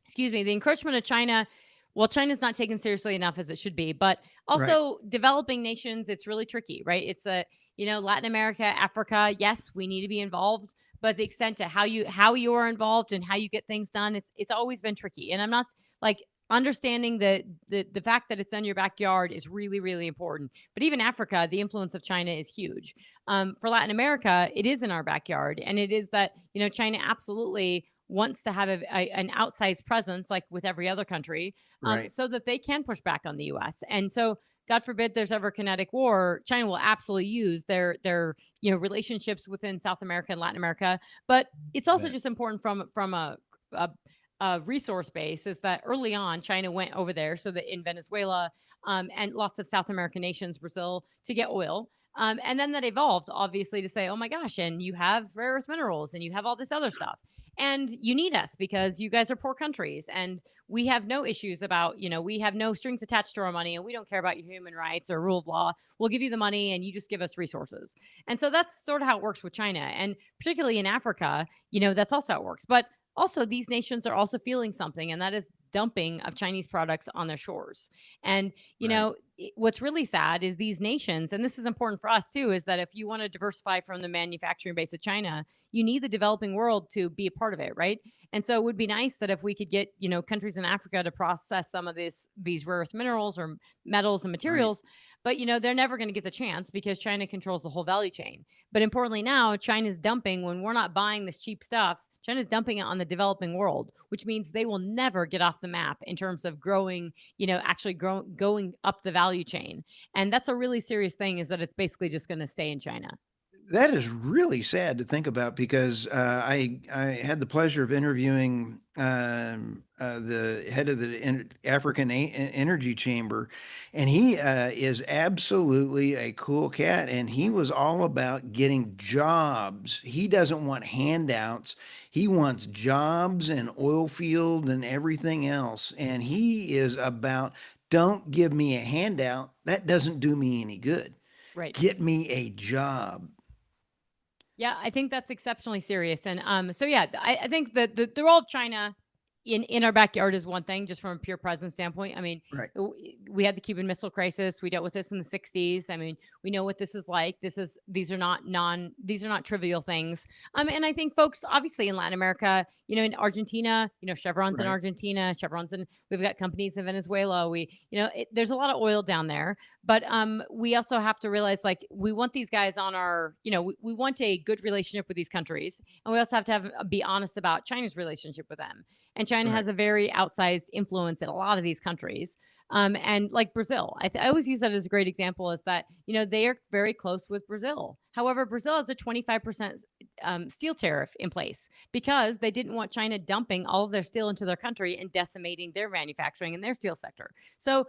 excuse me, the encroachment of China, well, China's not taken seriously enough as it should be, but Right, also developing nations, it's really tricky, right? It's Latin America, Africa, yes, we need to be involved, but the extent to how you are involved and how you get things done, it's always been tricky. And I'm not like understanding the fact that it's in your backyard is really, really important. But even Africa, the influence of China is huge. For Latin America, it is in our backyard, and it is that China absolutely wants to have an outsized presence, like with every other country, right. so that they can push back on the U.S. And so, God forbid, there's ever kinetic war, China will absolutely use their relationships within South America and Latin America. But it's also Bet. just important from a resource base, is that early on China went over there so that in Venezuela and lots of South American nations, Brazil, to get oil. And then that evolved, obviously, to say, oh my gosh, and you have rare earth minerals and you have all this other stuff. And you need us because you guys are poor countries. And we have no issues about, we have no strings attached to our money, and we don't care about your human rights or rule of law. We'll give you the money and you just give us resources. And so that's sort of how it works with China. And particularly in Africa, that's also how it works. But also, these nations are also feeling something, and that is dumping of Chinese products on their shores. And, Right. what's really sad is these nations, and this is important for us too, is that if you want to diversify from the manufacturing base of China, you need the developing world to be a part of it, right? And so it would be nice that if we could get, countries in Africa to process some of these rare earth minerals or metals and Right. materials, but they're never going to get the chance because China controls the whole value chain. But importantly now, China's dumping when we're not buying this cheap stuff. China's dumping it on the developing world, which means they will never get off the map in terms of growing, actually going up the value chain. And that's a really serious thing, is that it's basically just going to stay in China. That is really sad to think about because I had the pleasure of interviewing the head of the African Energy Chamber, and he is absolutely a cool cat, and he was all about getting jobs. He doesn't want handouts. He wants jobs and oil field and everything else, and he is about don't give me a handout. That doesn't do me any good. Right. Get me a job. Yeah, I think that's exceptionally serious. And so yeah, I think that the role of China in our backyard is one thing, just from a pure presence standpoint. I mean, Right. we had the Cuban Missile Crisis. We dealt with this in the '60s. I mean, we know what this is like. These are not trivial things. And I think folks, obviously in Latin America, in Argentina, Chevron's in Right. Argentina, we've got companies in Venezuela. There's a lot of oil down there. But we also have to realize, like, we want these guys on our, we want a good relationship with these countries, and we also have to be honest about China's relationship with them. And China Right. has a very outsized influence in a lot of these countries. And like Brazil, I always use that as a great example, is that they are very close with Brazil. However, Brazil has a 25% steel tariff in place because they didn't want China dumping all of their steel into their country and decimating their manufacturing and their steel sector. So,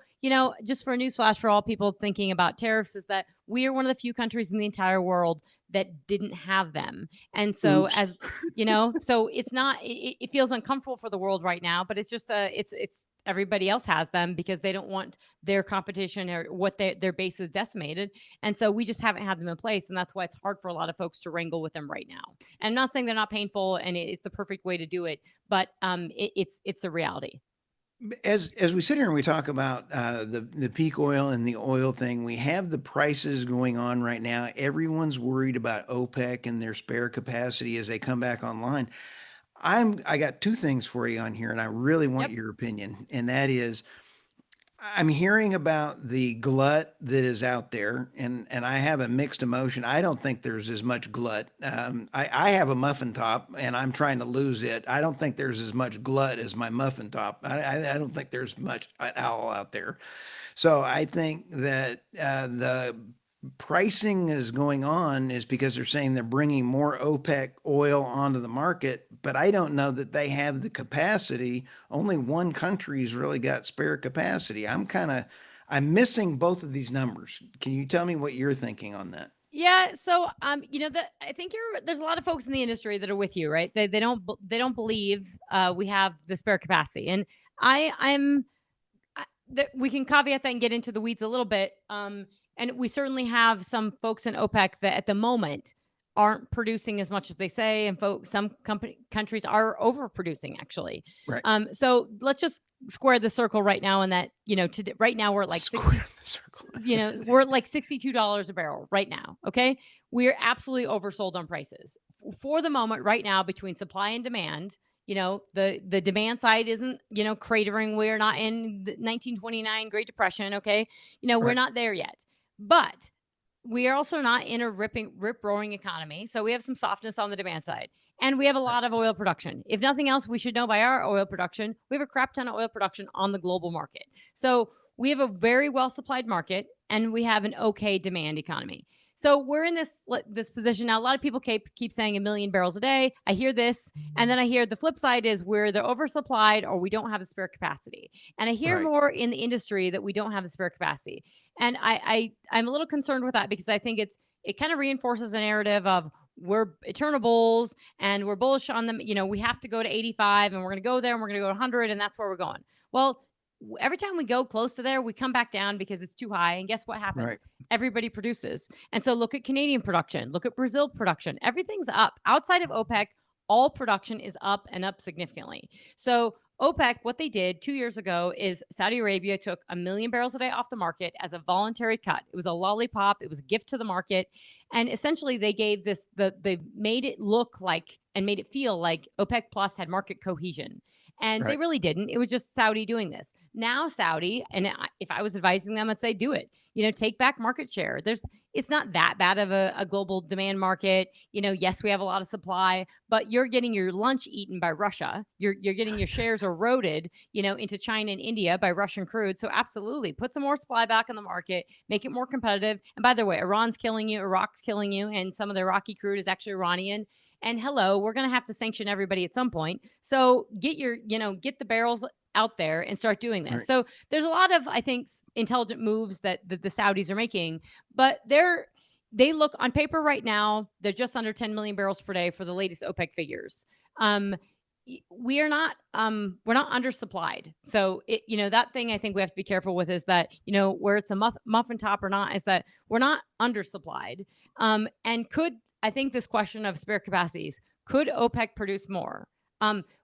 just for a newsflash for all people thinking about tariffs, is that we are one of the few countries in the entire world that didn't have them. And so Oops. as you know, so it's not, it feels uncomfortable for the world right now, but it's just it's everybody else has them because they don't want their competition or what their base is decimated. And so we just haven't had them in place. And that's why it's hard for a lot of folks to wrangle with them right now. And I'm not saying they're not painful and it's the perfect way to do it, but it's the reality. As we sit here and we talk about the peak oil and the oil thing, we have the prices going on right now. Everyone's worried about OPEC and their spare capacity as they come back online. I got two things for you on here, and I really want Yep. your opinion. And that is, I'm hearing about the glut that is out there, and I have a mixed emotion. I don't think there's as much glut. I have a muffin top, and I'm trying to lose it. I don't think there's as much glut as my muffin top. I don't think there's much at all out there. So I think that the pricing is going on is because they're saying they're bringing more OPEC oil onto the market, but I don't know that they have the capacity. Only one country's really got spare capacity. I'm missing both of these numbers. Can you tell me what you're thinking on that? Yeah, so that I think there's a lot of folks in the industry that are with you, right? They don't believe we have the spare capacity, and I'm that we can caveat that and get into the weeds a little bit. And we certainly have some folks in OPEC that at the moment aren't producing as much as they say, and some countries are overproducing actually. Right. So let's just square the circle right now, in that right now we're at like Square 60. the circle. We're at like $62 a barrel right now. Okay, we are absolutely oversold on prices for the moment right now between supply and demand. The demand side isn't cratering. We're not in the 1929 Great Depression. Okay, we're Right. not there yet, but we are also not in a rip roaring economy. So we have some softness on the demand side, and we have a Right. lot of oil production. If nothing else, we should know by our oil production, we have a crap ton of oil production on the global market. So we have a very well supplied market, and we have an okay demand economy. So we're in this position now. A lot of people keep saying 1 million barrels a day. I hear this, and then I hear the flip side is we're they're oversupplied or we don't have the spare capacity. And I hear Right. more in the industry that we don't have the spare capacity. And I'm a little concerned with that because I think it kind of reinforces a narrative of we're eternal bulls and we're bullish on them. We have to go to 85 and we're going to go there and we're going to go to 100 and that's where we're going. Well, every time we go close to there, we come back down because it's too high. And guess what happens? Right. Everybody produces. And so look at Canadian production, look at Brazil production. Everything's up. Outside of OPEC, all production is up and up significantly. So OPEC, what they did 2 years ago is Saudi Arabia took 1 million barrels a day off the market as a voluntary cut. It was a lollipop. It was a gift to the market. And essentially they gave they made it look like and made it feel like OPEC Plus had market cohesion. And they Right. really didn't. It was just Saudi doing this. Now Saudi, and if I was advising them, I'd say do it. Take back market share. It's not that bad of a global demand market. Yes, we have a lot of supply, but you're getting your lunch eaten by Russia. You're getting your shares eroded, into China and India by Russian crude. So absolutely, put some more supply back in the market, make it more competitive. And by the way, Iran's killing you, Iraq's killing you, and some of the Iraqi crude is actually Iranian. And hello, we're going to have to sanction everybody at some point. So get the barrels out there and start doing this. Right. So there's a lot of, I think, intelligent moves that the Saudis are making, but they look on paper right now, they're just under 10 million barrels per day for the latest OPEC figures. We're not undersupplied. So that thing I think we have to be careful with is that, where it's a muffin top or not, is that we're not undersupplied. And I think this question of spare capacities, could OPEC produce more?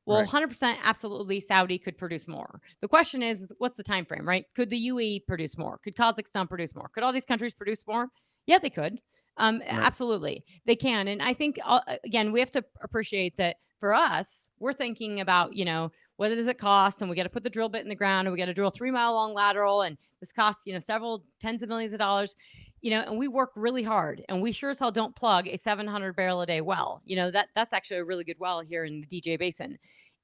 Well, Right. 100% absolutely Saudi could produce more. The question is, what's the time frame, right? Could the UAE produce more? Could Kazakhstan produce more? Could all these countries produce more? Yeah, they could. Right. Absolutely, they can. And I think, again, we have to appreciate that for us, we're thinking about, what does it cost? And we got to put the drill bit in the ground and we got to drill 3 mile long lateral. And this costs, several tens of millions of dollars, and we work really hard and we sure as hell don't plug a 700 barrel a day well. That's actually a really good well here in the DJ Basin.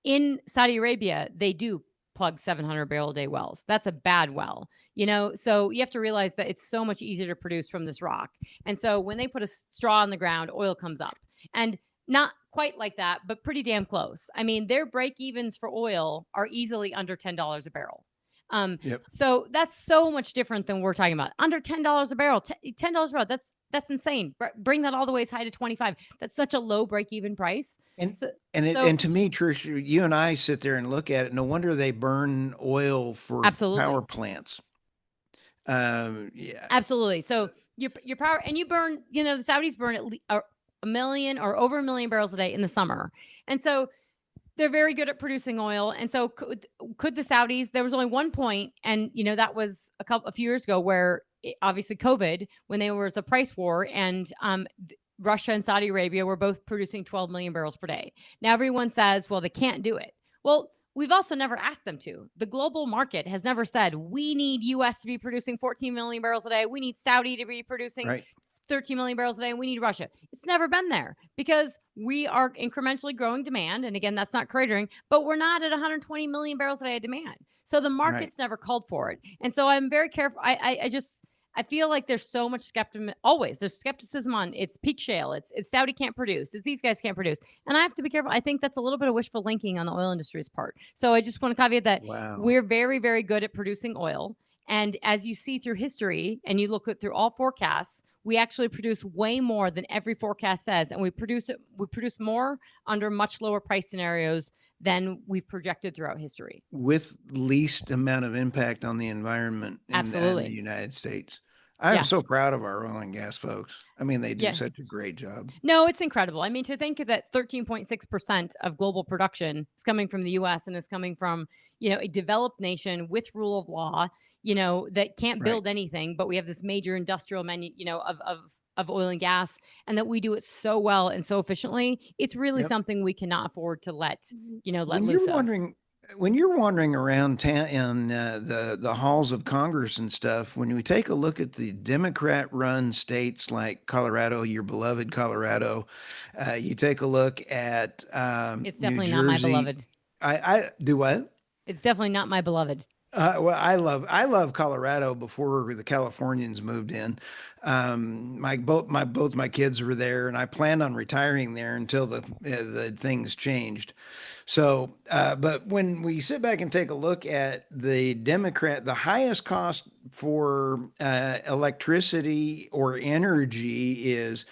In Saudi Arabia, they do plug 700 barrel a day wells. That's a bad well, so you have to realize that it's so much easier to produce from this rock. And so when they put a straw in the ground, oil comes up. And not quite like that, but pretty damn close. I mean, their break evens for oil are easily under $10 a barrel. Yep. So that's so much different than we're talking about. Under $10 a barrel, $10 a barrel. That's That's insane. Bring that all the way as high to 25. That's such a low break-even price. And So and to me, Trish, you and I sit there and look at it. No wonder they burn oil for power absolutely. plants. Yeah, Absolutely. So your power, and you burn, the Saudis burn at least a million or over a million barrels a day in the summer. And so they're very good at producing oil. And so could the Saudis, there was only one point, and that was a few years ago, where obviously COVID, when there was a price war, and Russia and Saudi Arabia were both producing 12 million barrels per day. Now everyone says, well, they can't do it. Well, we've also never asked them to. The global market has never said, we need US to be producing 14 million barrels a day. We need Saudi to be producing right. 13 million barrels a day, and we need Russia. It's never been there because we are incrementally growing demand. And again, that's not cratering, but we're not at 120 million barrels a day of demand. So the Right. market's never called for it. And so I'm very careful. I feel like there's so much skepticism. Always there's skepticism on it's peak shale. It's Saudi can't produce. It's these guys can't produce. And I have to be careful. I think that's a little bit of wishful thinking on the oil industry's part. So I just want to caveat that Wow. we're very, very good at producing oil. And as you see through history, and you look at through all forecasts, we actually produce way more than every forecast says, and we produce more under much lower price scenarios than we've projected throughout history. With least amount of impact on the environment in the Absolutely. United States. I'm Yeah. so proud of our oil and gas folks. I mean, they do Yeah. such a great job. No, it's incredible. I mean, to think that 13.6% of global production is coming from the US and is coming from, a developed nation with rule of law, that can't Right. build anything, but we have this major industrial of oil and gas, and that we do it so well and so efficiently. It's really Yep. something we cannot afford to let When loose you're of. wandering when you're wandering around town in the halls of Congress and stuff, when we take a look at the Democrat-run states like Colorado, your beloved Colorado, you take a look at It's New definitely not my Jersey. beloved. I do what? It's definitely not my beloved. Well, I love Colorado before the Californians moved in. Both my kids were there, and I planned on retiring there until the things changed. So, but when we sit back and take a look at the highest cost for electricity or energy is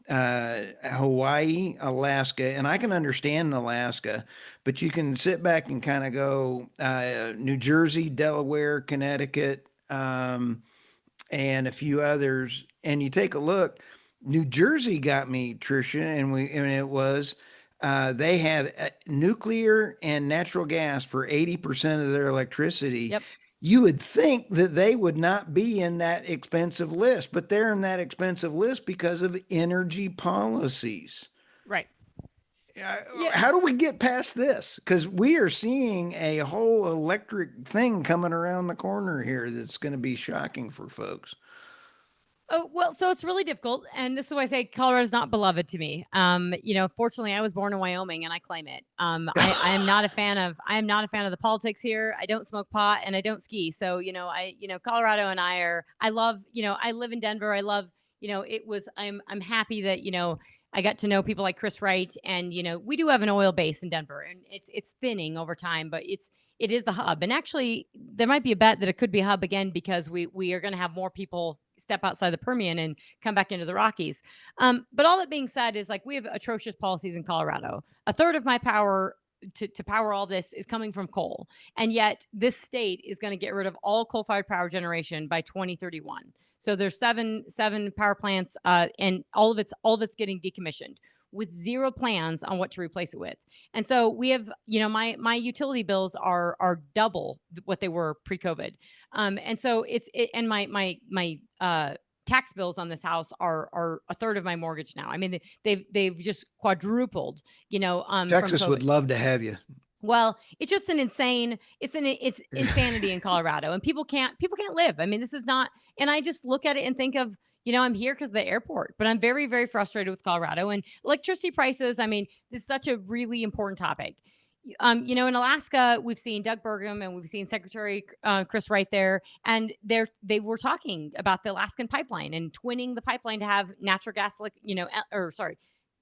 Hawaii, Alaska, and I can understand Alaska, but you can sit back and kind of go New Jersey, Delaware, Connecticut, and a few others, and you take a look. New Jersey got me, Trisha, and it was they have nuclear and natural gas for 80% of their electricity. Yep. You would think that they would not be in that expensive list, but they're in that expensive list because of energy policies. Right. Yeah. How do we get past this? Because we are seeing a whole electric thing coming around the corner here that's going to be shocking for folks. Oh, well, so it's really difficult. And this is why I say Colorado's not beloved to me. Fortunately I was born in Wyoming and I claim it. I am not a fan of the politics here. I don't smoke pot and I don't ski. So, Colorado and I love, I live in Denver. I love, I'm happy that, I got to know people like Chris Wright, and we do have an oil base in Denver, and it's thinning over time, but it is the hub. And actually, there might be a bet that it could be a hub again because we are going to have more people step outside the Permian and come back into the Rockies. But all that being said, is like we have atrocious policies in Colorado. A third of my power to power all this is coming from coal, and yet this state is going to get rid of all coal-fired power generation by 2031. So there's seven power plants, and all of it's getting decommissioned with zero plans on what to replace it with. And so we have, my utility bills are double what they were pre-COVID. And so and my tax bills on this house are a third of my mortgage now. I mean, they've just quadrupled, from Texas would COVID. love to have you. Well, it's just it's insanity in Colorado, and people can't live. I mean, this is not, and I just look at it and think of, I'm here because of the airport, but I'm very, very frustrated with Colorado and electricity prices. I mean, this is such a really important topic. In Alaska, we've seen Doug Burgum and we've seen Secretary Chris Wright there, and they were talking about the Alaskan pipeline and twinning the pipeline to have natural gas,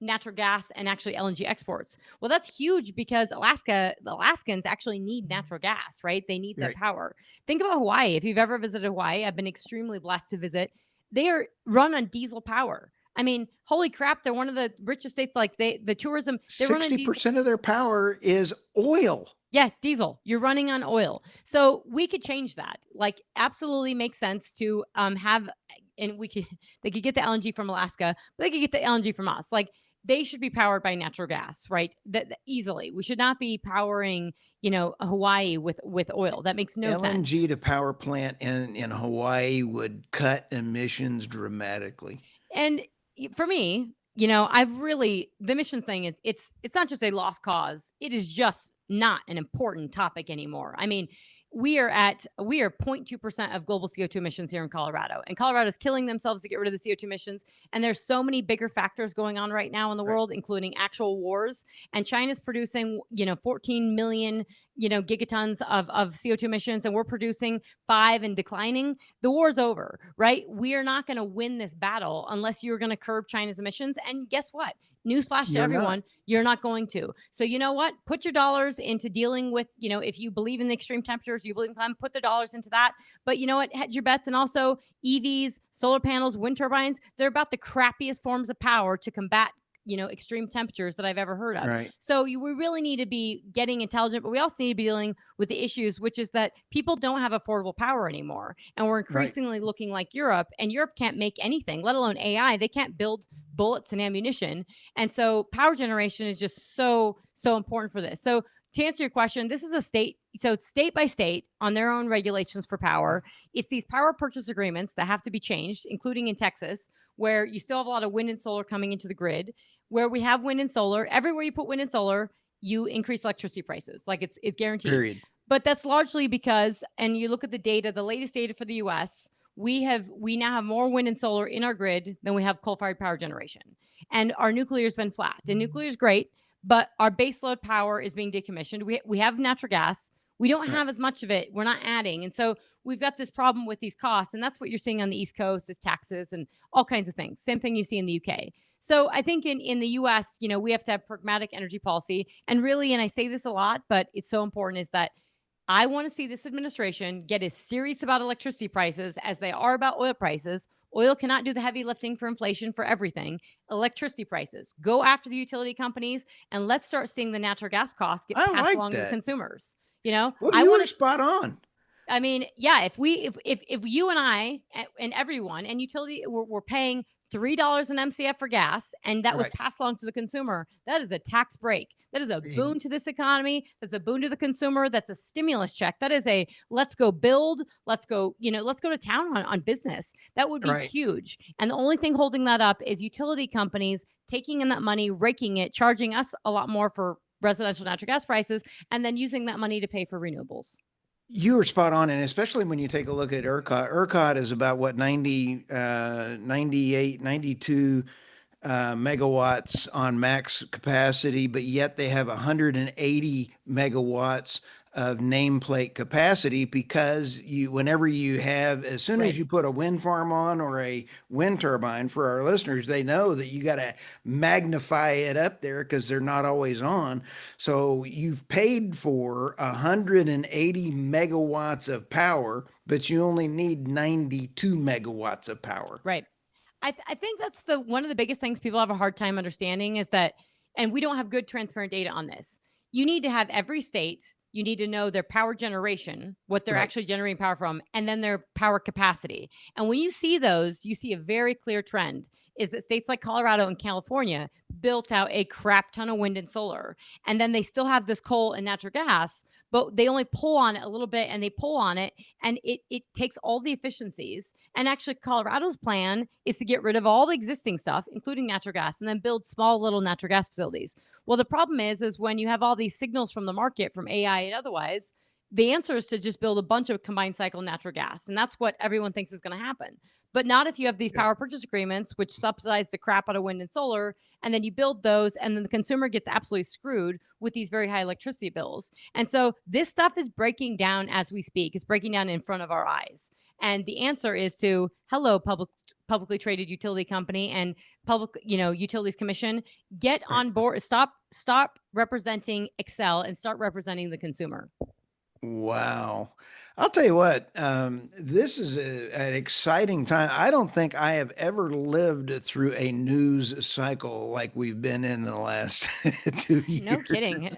natural gas and actually LNG exports. Well, that's huge because the Alaskans actually need natural gas, right? They need that Right. power. Think about Hawaii. If you've ever visited Hawaii, I've been extremely blessed to visit. they are run on diesel power. I mean, holy crap, they're one of the richest states. Like the tourism, they run on diesel. 60% of their power is oil. Yeah, diesel. You're running on oil. So we could change that. Like, absolutely makes sense to have, and we could, they could get the LNG from Alaska, but they could get the LNG from us. Like, they should be powered by natural gas, right? That easily. We should not be powering, Hawaii with oil. That makes no sense. LNG to power plant in Hawaii would cut emissions dramatically. And for me, I've really the emissions thing. It's not just a lost cause. It is just not an important topic anymore. I mean, we are 0.2% of global CO2 emissions here in Colorado, and Colorado's killing themselves to get rid of the CO2 emissions. And there's so many bigger factors going on right now in the world, including actual wars. And China's producing, 14 million, gigatons of CO2 emissions, and we're producing 5 and declining. The war's over, right? We are not going to win this battle unless you're going to curb China's emissions. And guess what? Newsflash to everyone, you're not going to. So you know what? Put your dollars into dealing with, if you believe in the extreme temperatures, you believe in climate, put the dollars into that. But you know what? Hedge your bets. And also EVs, solar panels, wind turbines, they're about the crappiest forms of power to combat extreme temperatures that I've ever heard of. Right. So we really need to be getting intelligent, but we also need to be dealing with the issues, which is that people don't have affordable power anymore. And we're increasingly looking like Europe, and Europe can't make anything, let alone AI. They can't build bullets and ammunition. And so power generation is just so important for this. So to answer your question, this is so it's state by state on their own regulations for power. It's these power purchase agreements that have to be changed, including in Texas, where you still have a lot of wind and solar coming into the grid, where we have wind and solar. Everywhere you put wind and solar, you increase electricity prices. Like, it's guaranteed. Period. But that's largely because, and you look at the data, the latest data for the US, we now have more wind and solar in our grid than we have coal-fired power generation. And our nuclear has been flat. And nuclear is great, but our baseload power is being decommissioned. We have natural gas. We don't have as much of it. We're not adding. And so we've got this problem with these costs. And that's what you're seeing on the East Coast, is taxes and all kinds of things. Same thing you see in the UK. So I think in the US, we have to have pragmatic energy policy. And really, and I say this a lot, but it's so important, is that I want to see this administration get as serious about electricity prices as they are about oil prices. Oil cannot do the heavy lifting for inflation for everything. Electricity prices, go after the utility companies, and let's start seeing the natural gas costs get passed along to the consumers. Well, I you want were spot on. I mean, yeah, if you and I and everyone and utility we're paying $3 an MCF for gas, and that was passed along to the consumer, that is a tax break. That is a boon to this economy. That's a boon to the consumer. That's a stimulus check. That is a let's go build. Let's go to town on business. That would be huge. And the only thing holding that up is utility companies taking in that money, raking it, charging us a lot more for residential natural gas prices, and then using that money to pay for renewables. You were spot on, and especially when you take a look at ERCOT. ERCOT is about what, 98, 92 megawatts on max capacity, but yet they have 180 megawatts of nameplate capacity, because whenever you have, as soon as you put a wind farm on or a wind turbine, for our listeners, they know that you got to magnify it up there because they're not always on. So you've paid for 180 megawatts of power, but you only need 92 megawatts of power. Right. I think that's one of the biggest things people have a hard time understanding, is that, and we don't have good transparent data on this. You need to have every state, you need to know their power generation, what they're actually generating power from, and then their power capacity. And when you see those, you see a very clear trend, is that states like Colorado and California built out a crap ton of wind and solar. And then they still have this coal and natural gas, but they only pull on it a little bit, and they pull on it, and it takes all the efficiencies. And actually, Colorado's plan is to get rid of all the existing stuff, including natural gas, and then build small little natural gas facilities. Well, the problem is when you have all these signals from the market, from AI and otherwise, the answer is to just build a bunch of combined cycle natural gas. And that's what everyone thinks is going to happen. But not if you have these power purchase agreements, which subsidize the crap out of wind and solar, and then you build those, and then the consumer gets absolutely screwed with these very high electricity bills. And so this stuff is breaking down as we speak. It's breaking down in front of our eyes. And the answer is to, hello, publicly traded utility company and utilities commission, get on board. Stop representing Excel and start representing the consumer. Wow. I'll tell you what, this is an exciting time. I don't think I have ever lived through a news cycle like we've been in the last 2 years. No kidding.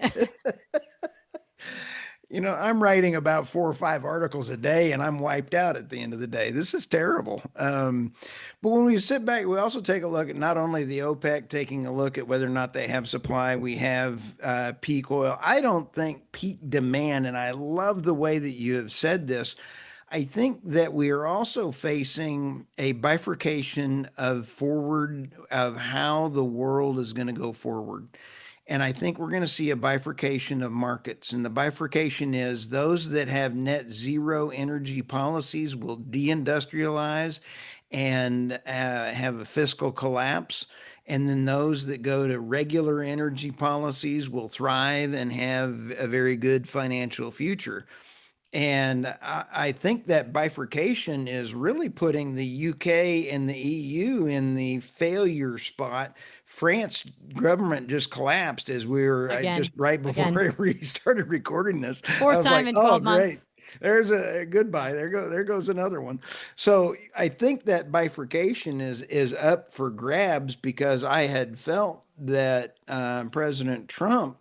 I'm writing about 4 or 5 articles a day and I'm wiped out at the end of the day. This is terrible. But when we sit back, we also take a look at not only the OPEC taking a look at whether or not they have supply, we have peak oil. I don't think peak demand, and I love the way that you have said this. I think that we are also facing a bifurcation of how the world is going to go forward. And I think we're going to see a bifurcation of markets. And the bifurcation is those that have net zero energy policies will deindustrialize and have a fiscal collapse. And then those that go to regular energy policies will thrive and have a very good financial future. And I think that bifurcation is really putting the UK and the EU in the failure spot. France government just collapsed as just Again, right before again, we started recording this. I fourth was time like, in oh, 12 great. months. There's a goodbye. There goes another one. So I think that bifurcation is up for grabs because I had felt that President Trump,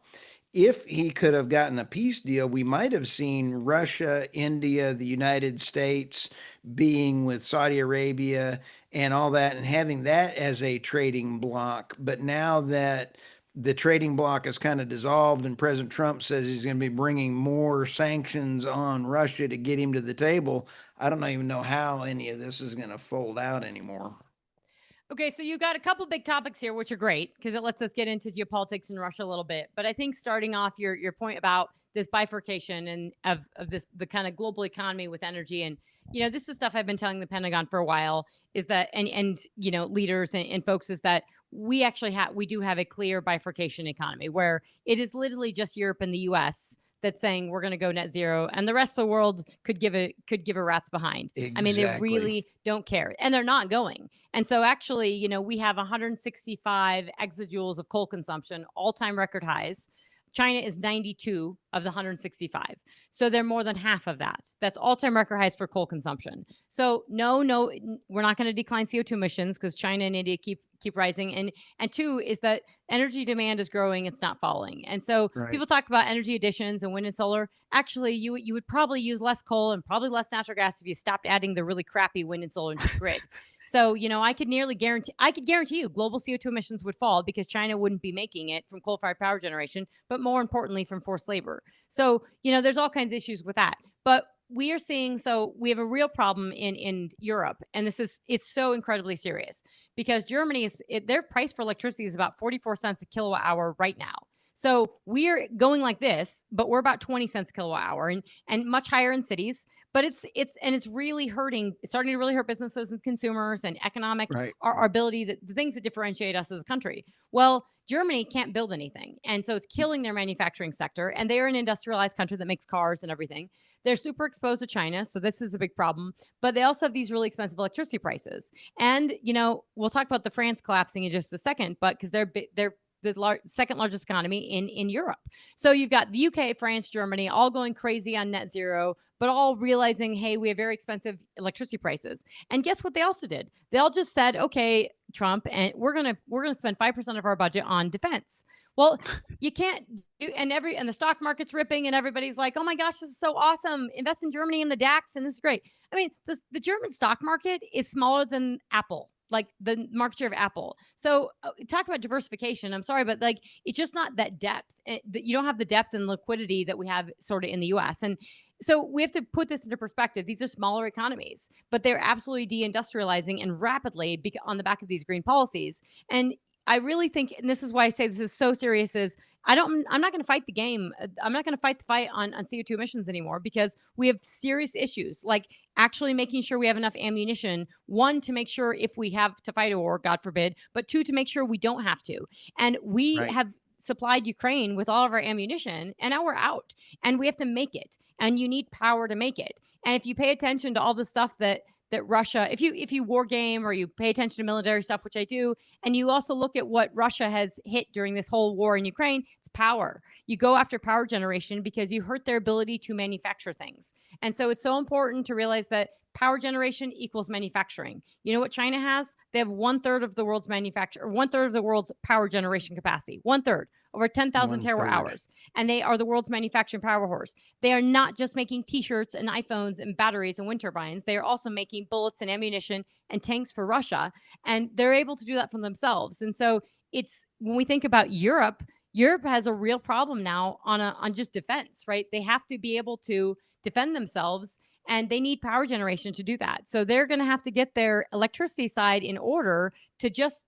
if he could have gotten a peace deal, we might have seen Russia, India, the United States being with Saudi Arabia and all that and having that as a trading bloc. But now that the trading bloc is kind of dissolved and President Trump says he's going to be bringing more sanctions on Russia to get him to the table, I don't even know how any of this is going to fold out anymore. Okay, so you got a couple big topics here, which are great because it lets us get into geopolitics in Russia a little bit. But I think starting off your point about this bifurcation and of this the kind of global economy with energy, and this is stuff I've been telling the Pentagon for a while, is that and leaders and folks, is that we do have a clear bifurcation economy where it is literally just Europe and the US that's saying we're going to go net zero, and the rest of the world could give a rat's behind. I mean, they Exactly. really don't care, and they're not going. And so actually, we have 165 exajoules of coal consumption, all-time record highs. China is 92 of the 165. So they're more than half of that. That's all-time record highs for coal consumption. So no, we're not going to decline CO2 emissions because China and India keep rising. And two is that energy demand is growing, it's not falling. And so Right. people talk about energy additions and wind and solar. Actually, you would probably use less coal and probably less natural gas if you stopped adding the really crappy wind and solar into the grid. So, I could guarantee you global CO2 emissions would fall because China wouldn't be making it from coal-fired power generation, but more importantly from forced labor. So, there's all kinds of issues with that. But we have a real problem in Europe, and it's so incredibly serious because their price for electricity is about 44 cents a kilowatt hour right now. So we're going like this, but we're about 20 cents a kilowatt hour and much higher in cities. But it's really starting to really hurt businesses and consumers and economic Right. our ability, the things that differentiate us as a country. Well, Germany can't build anything. And so it's killing their manufacturing sector. And they are an industrialized country that makes cars and everything. They're super exposed to China. So this is a big problem. But they also have these really expensive electricity prices. And, we'll talk about the France collapsing in just a second, but because they're the second largest economy in Europe. So you've got the UK, France, Germany, all going crazy on net zero, but all realizing, hey, we have very expensive electricity prices. And guess what they also did? They all just said, okay, Trump, and we're gonna spend 5% of our budget on defense. Well, you can't do, and the stock market's ripping, and everybody's like, oh my gosh, this is so awesome. Invest in Germany and the DAX, and this is great. I mean, the German stock market is smaller than Apple, like the market share of Apple. So talk about diversification. I'm sorry, but like it's just not that depth. You don't have the depth and liquidity that we have sort of in the US. And so we have to put this into perspective. These are smaller economies, but they're absolutely deindustrializing and rapidly on the back of these green policies. And I really think, and this is why I say this is so serious, is I'm not going to fight the game. I'm not going to fight the fight on CO2 emissions anymore because we have serious issues like actually making sure we have enough ammunition. One, to make sure if we have to fight a war, God forbid, but two, to make sure we don't have to. And we Right. have supplied Ukraine with all of our ammunition and now we're out and we have to make it. And you need power to make it. And if you pay attention to all the stuff that that Russia, if you war game or you pay attention to military stuff, which I do, and you also look at what Russia has hit during this whole war in Ukraine, it's power. You go after power generation because you hurt their ability to manufacture things. And so it's so important to realize that power generation equals manufacturing. You know what China has? They have 1/3 of the world's manufacture, or 1/3 of the world's power generation capacity. 1/3, over 10,000 One terawatt third. hours. And they are the world's manufacturing power horse. They are not just making t-shirts and iPhones and batteries and wind turbines. They are also making bullets and ammunition and tanks for Russia. And they're able to do that for themselves. And so it's when we think about Europe, Europe has a real problem now on just defense, right? They have to be able to defend themselves and they need power generation to do that. So they're going to have to get their electricity side in order to just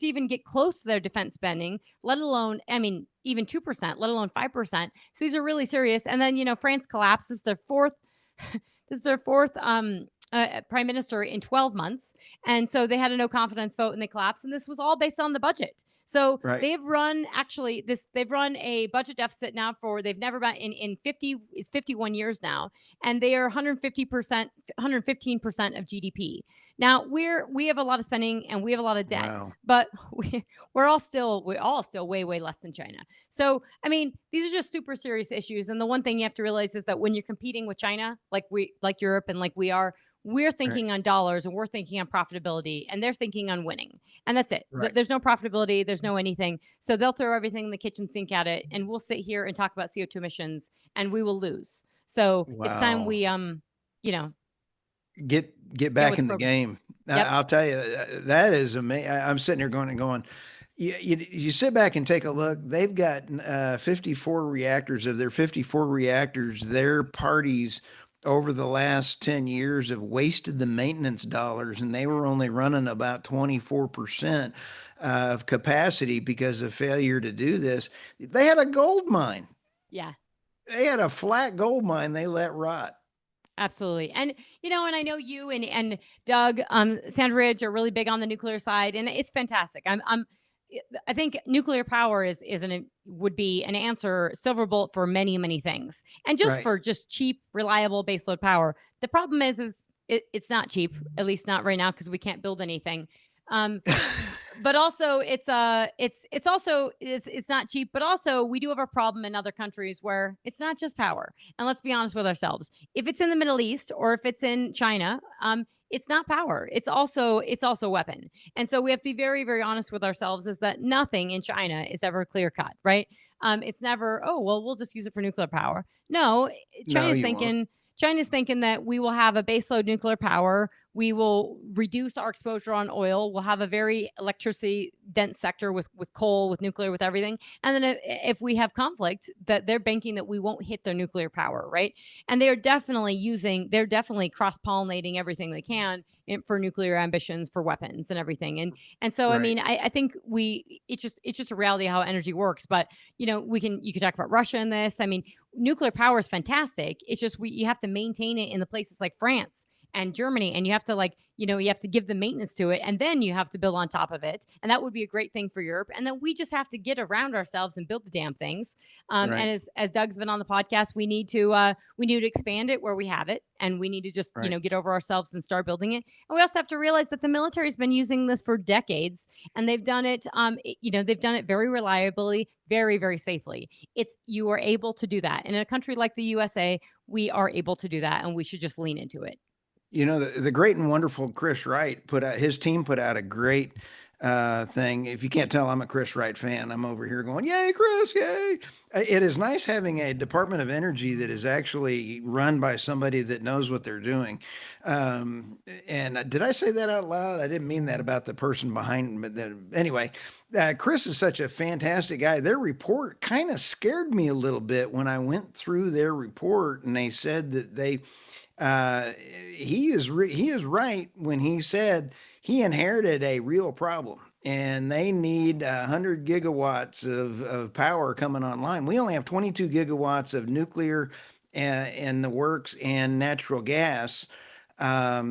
even get close to their defense spending, let alone, I mean, even 2%, let alone 5%. So these are really serious. And then, France collapses their fourth this is their fourth prime minister in 12 months. And so they had a no confidence vote and they collapsed. And this was all based on the budget. So Right. they've run a budget deficit now for they've never been in 50 it's 51 years now, and they are 150%, 115% of GDP. Now we have a lot of spending and we have a lot of debt, Wow. but we're all still way less than China. So I mean, these are just super serious issues. And the one thing you have to realize is that when you're competing with China, like Europe and like we are, we're Right. thinking on dollars and we're thinking on profitability, and they're thinking on winning. And that's it. Right. There's no profitability, there's no anything. So they'll throw everything in the kitchen sink at it, and we'll sit here and talk about CO2 emissions, and we will lose. So it's time Wow. we you know Get get back with the in the program. game. Yep. I'll tell you, that is amazing. I'm sitting here going. You sit back and take a look. They've got 54 reactors. Of their 54 reactors, their parties over the last 10 years have wasted the maintenance dollars, and they were only running about 24% of capacity because of failure to do this. They had a gold mine. Yeah. They had a flat gold mine they let rot. Absolutely. And and I know you and Doug Sandridge are really big on the nuclear side, and it's fantastic. I think nuclear power would be an answer, silver bullet for many things. And just Right. for just cheap, reliable baseload power. The problem is it's not cheap, at least not right now, because we can't build anything. Um but also it's not cheap, but also we do have a problem in other countries where it's not just power. And let's be honest with ourselves, if it's in the Middle East or if it's in China, it's not power, it's also weapon. And so we have to be very honest with ourselves, is that nothing in China is ever clear cut, right? It's never, oh well, we'll just use it for nuclear power. No, No, china's you won't. thinking China's thinking that we will have a baseload nuclear power. We will reduce our exposure on oil. We'll have a very electricity dense sector with coal, with nuclear, with everything. And then if we have conflict, that they're banking that we won't hit their nuclear power, right? And they're definitely cross pollinating everything they can for nuclear ambitions, for weapons and everything. And so I Right. mean, I think it's just a reality how energy works. But you can talk about Russia in this. I mean, nuclear power is fantastic. It's just you have to maintain it in the places like France and Germany, and you have to you have to give the maintenance to it, and then you have to build on top of it, and that would be a great thing for Europe. And then we just have to get around ourselves and build the damn things. Right. And as Doug's been on the podcast, we need to expand it where we have it, and we need to just Right. get over ourselves and start building it. And we also have to realize that the military's been using this for decades, and they've done it they've done it very reliably, very safely. You are able to do that, and in a country like the USA, we are able to do that, and we should just lean into it. The great and wonderful Chris Wright his team put out a great thing. If you can't tell, I'm a Chris Wright fan. I'm over here going, yay, Chris, yay. It is nice having a Department of Energy that is actually run by somebody that knows what they're doing. And did I say that out loud? I didn't mean that about the person behind, but anyway, Chris is such a fantastic guy. Their report kind of scared me a little bit when I went through their report, and they said that uh, he is right when he said he inherited a real problem and they need 100 gigawatts of power coming online. We only have 22 gigawatts of nuclear in the works and natural gas. I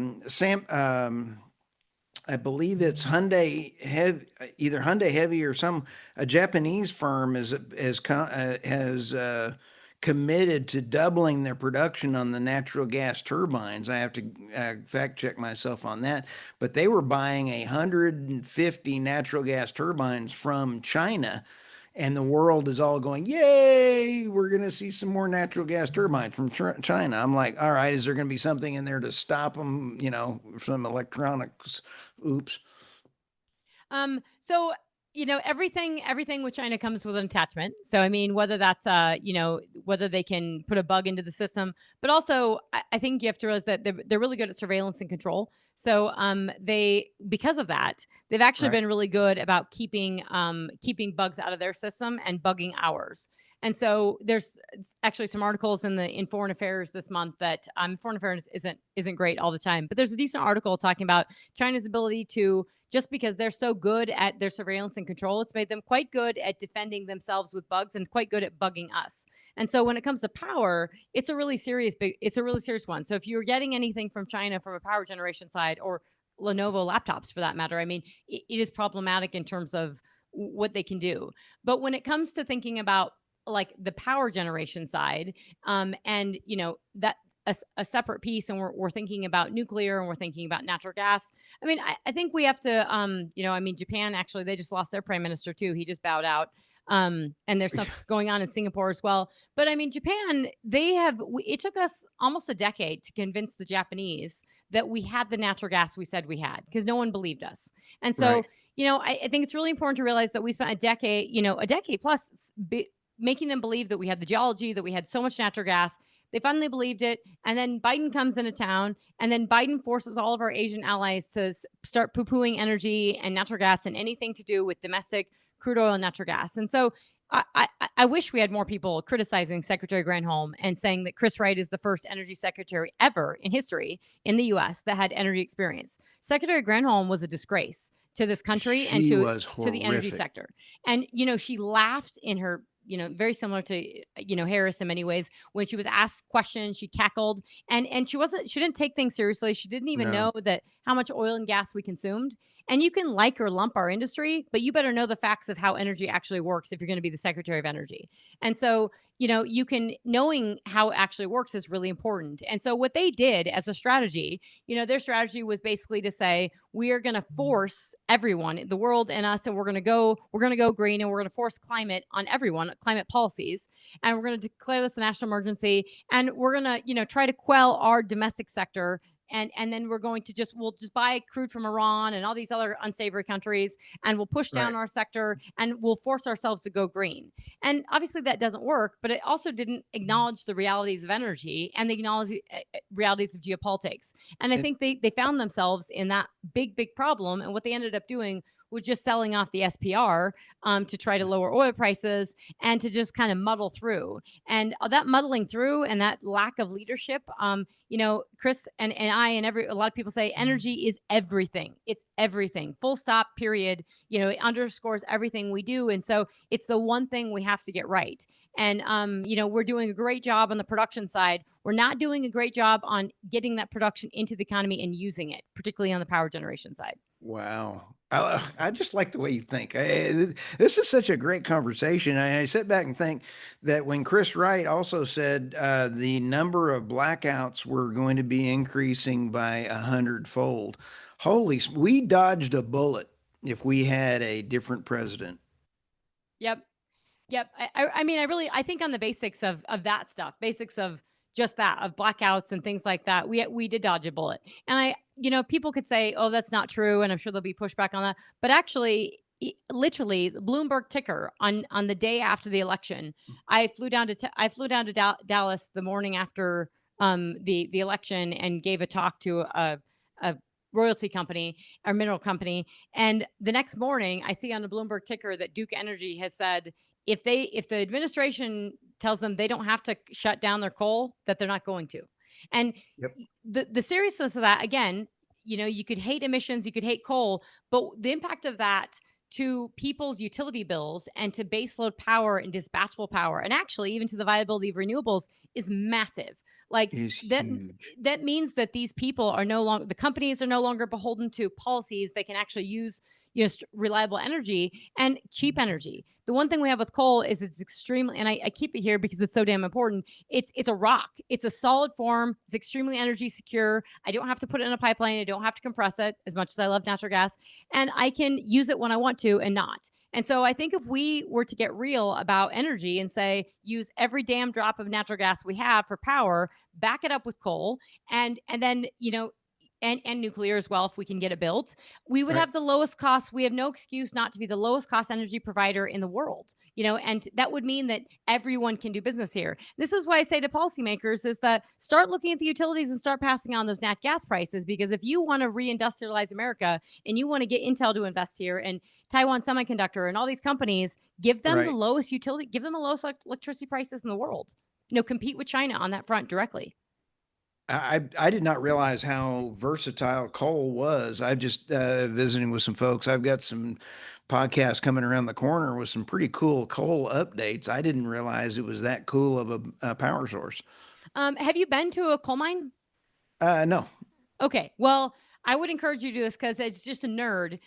believe it's Hyundai Heavy, Hyundai Heavy or a Japanese firm has committed to doubling their production on the natural gas turbines. I have to fact check myself on that, but they were buying 150 natural gas turbines from China. And the world is all going, yay, we're going to see some more natural gas turbines from China. I'm like, all right, is there going to be something in there to stop them, some electronics? Oops. So everything with China comes with an attachment. So I mean, whether that's whether they can put a bug into the system, but also I think you have to realize that they're really good at surveillance and control. So they because of that, they've actually Right. been really good about keeping bugs out of their system and bugging ours. And so there's actually some articles in Foreign Affairs this month that Foreign Affairs isn't great all the time, but there's a decent article talking about China's ability to, just because they're so good at their surveillance and control, it's made them quite good at defending themselves with bugs and quite good at bugging us. And so when it comes to power, it's a really serious one. So if you're getting anything from China from a power generation side, or Lenovo laptops for that matter, I mean, it is problematic in terms of what they can do. But when it comes to thinking about like the power generation side, and that a separate piece, and we're thinking about nuclear and we're thinking about natural gas. I mean, I think we have to, I mean, Japan, actually, they just lost their prime minister too. He just bowed out. And there's stuff going on in Singapore as well. But I mean, Japan, it took us almost a decade to convince the Japanese that we had the natural gas we said we had, because no one believed us. And so, Right. I think it's really important to realize that we spent a decade plus making them believe that we had the geology, that we had so much natural gas. They finally believed it. And then Biden comes into town, and then Biden forces all of our Asian allies to start poo-pooing energy and natural gas and anything to do with domestic crude oil and natural gas. And so I wish we had more people criticizing Secretary Granholm and saying that Chris Wright is the first energy secretary ever in history in the U.S. that had energy experience. Secretary Granholm was a disgrace to this country and She was to the energy horrific. sector. And, she laughed in her, very similar to, Harris in many ways. When she was asked questions, she cackled, and she didn't take things seriously. She didn't even No. know that how much oil and gas we consumed. And you can like or lump our industry, but you better know the facts of how energy actually works if you're going to be the Secretary of Energy. And so, knowing how it actually works is really important. And so what they did as a strategy, their strategy was basically to say, we are going to force everyone, the world and us, and we're going to go green, and we're going to force climate on everyone, climate policies. And we're going to declare this a national emergency. And we're going to, try to quell our domestic sector. And then we'll just buy crude from Iran and all these other unsavory countries, and we'll push down Right. our sector, and we'll force ourselves to go green. And obviously that doesn't work, but it also didn't acknowledge the realities of energy and the realities of geopolitics. And I It, think they found themselves in that big problem. And what they ended up doing was just selling off the SPR, to try to lower oil prices and to just kind of muddle through. And that muddling through and that lack of leadership, Chris and I and a lot of people say energy is everything. It's everything. Full stop, period. It underscores everything we do. And so it's the one thing we have to get right. And we're doing a great job on the production side. We're not doing a great job on getting that production into the economy and using it, particularly on the power generation side. wow. I just like the way you think. This is such a great conversation. I sit back and think that when Chris Wright also said the number of blackouts were going to be increasing by 100-fold, we dodged a bullet if we had a different president. Yep. Yep. I mean, I think on the basics of that stuff, basics of just that, of blackouts and things like that, we did dodge a bullet. And people could say, oh, that's not true. And I'm sure there'll be pushback on that. But actually, literally, the Bloomberg ticker on the day after the election, I flew down to Dallas the morning after the election, and gave a talk to a royalty company or mineral company. And the next morning, I see on the Bloomberg ticker that Duke Energy has said, if the administration tells them they don't have to shut down their coal, that they're not going to. And Yep. the seriousness of that, again, you could hate emissions, you could hate coal, but the impact of that to people's utility bills and to baseload power and dispatchable power, and actually even to the viability of renewables, is massive. Like Is that huge. means that these people are no longer, the companies are no longer beholden to policies. They can actually use reliable energy and cheap energy. The one thing we have with coal is it's extremely, and I keep it here because it's so damn important. It's a rock. It's a solid form. It's extremely energy secure. I don't have to put it in a pipeline. I don't have to compress it as much as I love natural gas, and I can use it when I want to and not. And so I think if we were to get real about energy and say use every damn drop of natural gas we have for power, back it up with coal, and then and nuclear as well if we can get it built, we would Right. have the lowest cost. We have no excuse not to be the lowest cost energy provider in the world, and that would mean that everyone can do business here. This is why I say to policymakers is that start looking at the utilities and start passing on those nat gas prices, because if you want to reindustrialize America and you want to get Intel to invest here and Taiwan Semiconductor and all these companies, give them the Right. lowest utility, give them the lowest electricity prices in the world. Compete with China on that front directly. I did not realize how versatile coal was. I just visiting with some folks. I've got some podcasts coming around the corner with some pretty cool coal updates. I didn't realize it was that cool of a power source. Have you been to a coal mine? No. Okay. Well, I would encourage you to do this because it's just a nerd.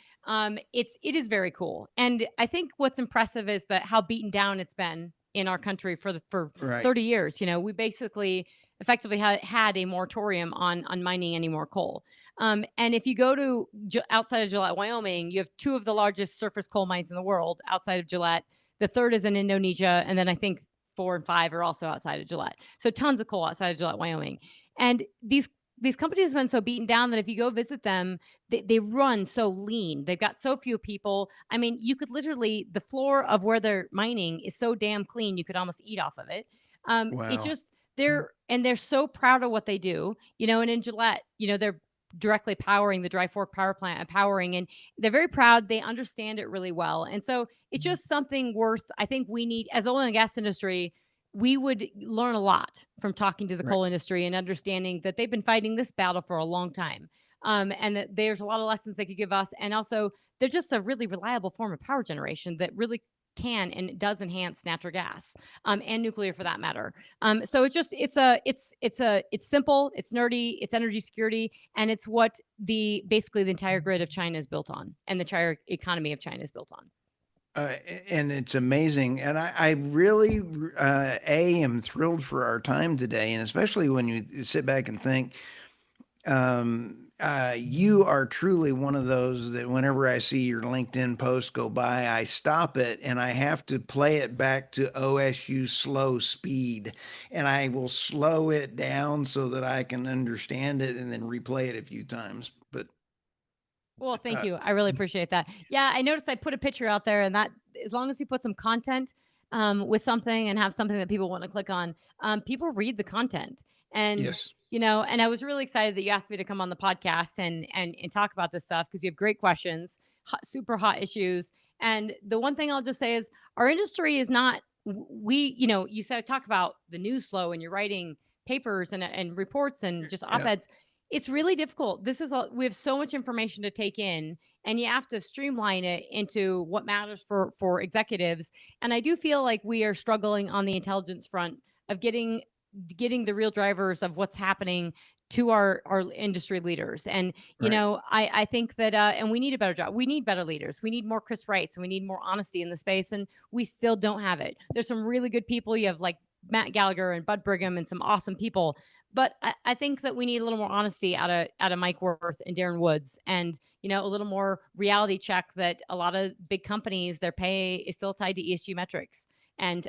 It is very cool, and I think what's impressive is that how beaten down it's been in our country for Right. 30 years. We basically effectively had a moratorium on mining any more coal. And if you go to outside of Gillette, Wyoming, you have two of the largest surface coal mines in the world outside of Gillette. The third is in Indonesia, and then I think 4 and 5 are also outside of Gillette. So tons of coal outside of Gillette, Wyoming. And these companies have been so beaten down that if you go visit them, they run so lean. They've got so few people. I mean, you could literally, the floor of where they're mining is so damn clean, you could almost eat off of it. It's Wow. just, they're so proud of what they do, and in Gillette, they're directly powering the Dry Fork power plant and powering, and they're very proud. They understand it really well. And so it's just something worth, I think we need as the oil and gas industry, we would learn a lot from talking to the Right. coal industry and understanding that they've been fighting this battle for a long time. And that there's a lot of lessons they could give us. And also, they're just a really reliable form of power generation that really can and does enhance natural gas, and nuclear for that matter. So it's simple, it's nerdy, it's energy security, and it's what basically the entire grid of China is built on, and the entire economy of China is built on. And it's amazing. And I really, am thrilled for our time today. And especially when you sit back and think, you are truly one of those that whenever I see your LinkedIn post go by, I stop it and I have to play it back to OSU slow speed. And I will slow it down so that I can understand it and then replay it a few times. But Well, thank uh, you. I really appreciate that. Yeah, I noticed I put a picture out there, and that as long as you put some content with something and have something that people want to click on, people read the content. And yes. and I was really excited that you asked me to come on the podcast and talk about this stuff because you have great questions, super hot issues. And the one thing I'll just say is our industry is not. We, you said talk about the news flow, and you're writing papers and reports and just Yeah. op-eds. It's really difficult. We have so much information to take in, and you have to streamline it into what matters for executives. And I do feel like we are struggling on the intelligence front of getting the real drivers of what's happening to our industry leaders. And Right. I think that and we need a better job. We need better leaders. We need more Chris Wrights, and we need more honesty in the space, and we still don't have it. There's some really good people. You have like Matt Gallagher and Bud Brigham and some awesome people, but I think that we need a little more honesty out of Mike Worth and Darren Woods, and a little more reality check that a lot of big companies, their pay is still tied to ESG metrics, and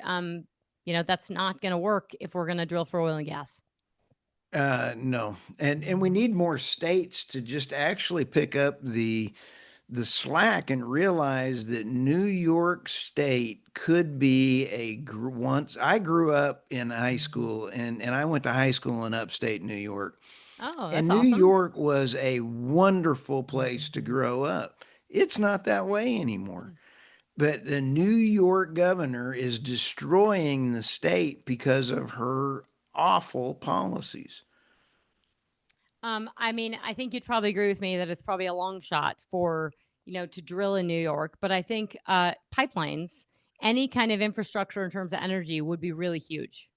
that's not going to work if we're going to drill for oil and gas. No. And we need more states to just actually pick up the slack and realize that New York State could be once I grew up in high school and I went to high school in upstate New York. Oh, And that's New awesome. York was a wonderful place to grow up. It's not that way anymore. But the New York governor is destroying the state because of her awful policies. I mean, I think you'd probably agree with me that it's probably a long shot for, to drill in New York, but I think pipelines, any kind of infrastructure in terms of energy would be really huge.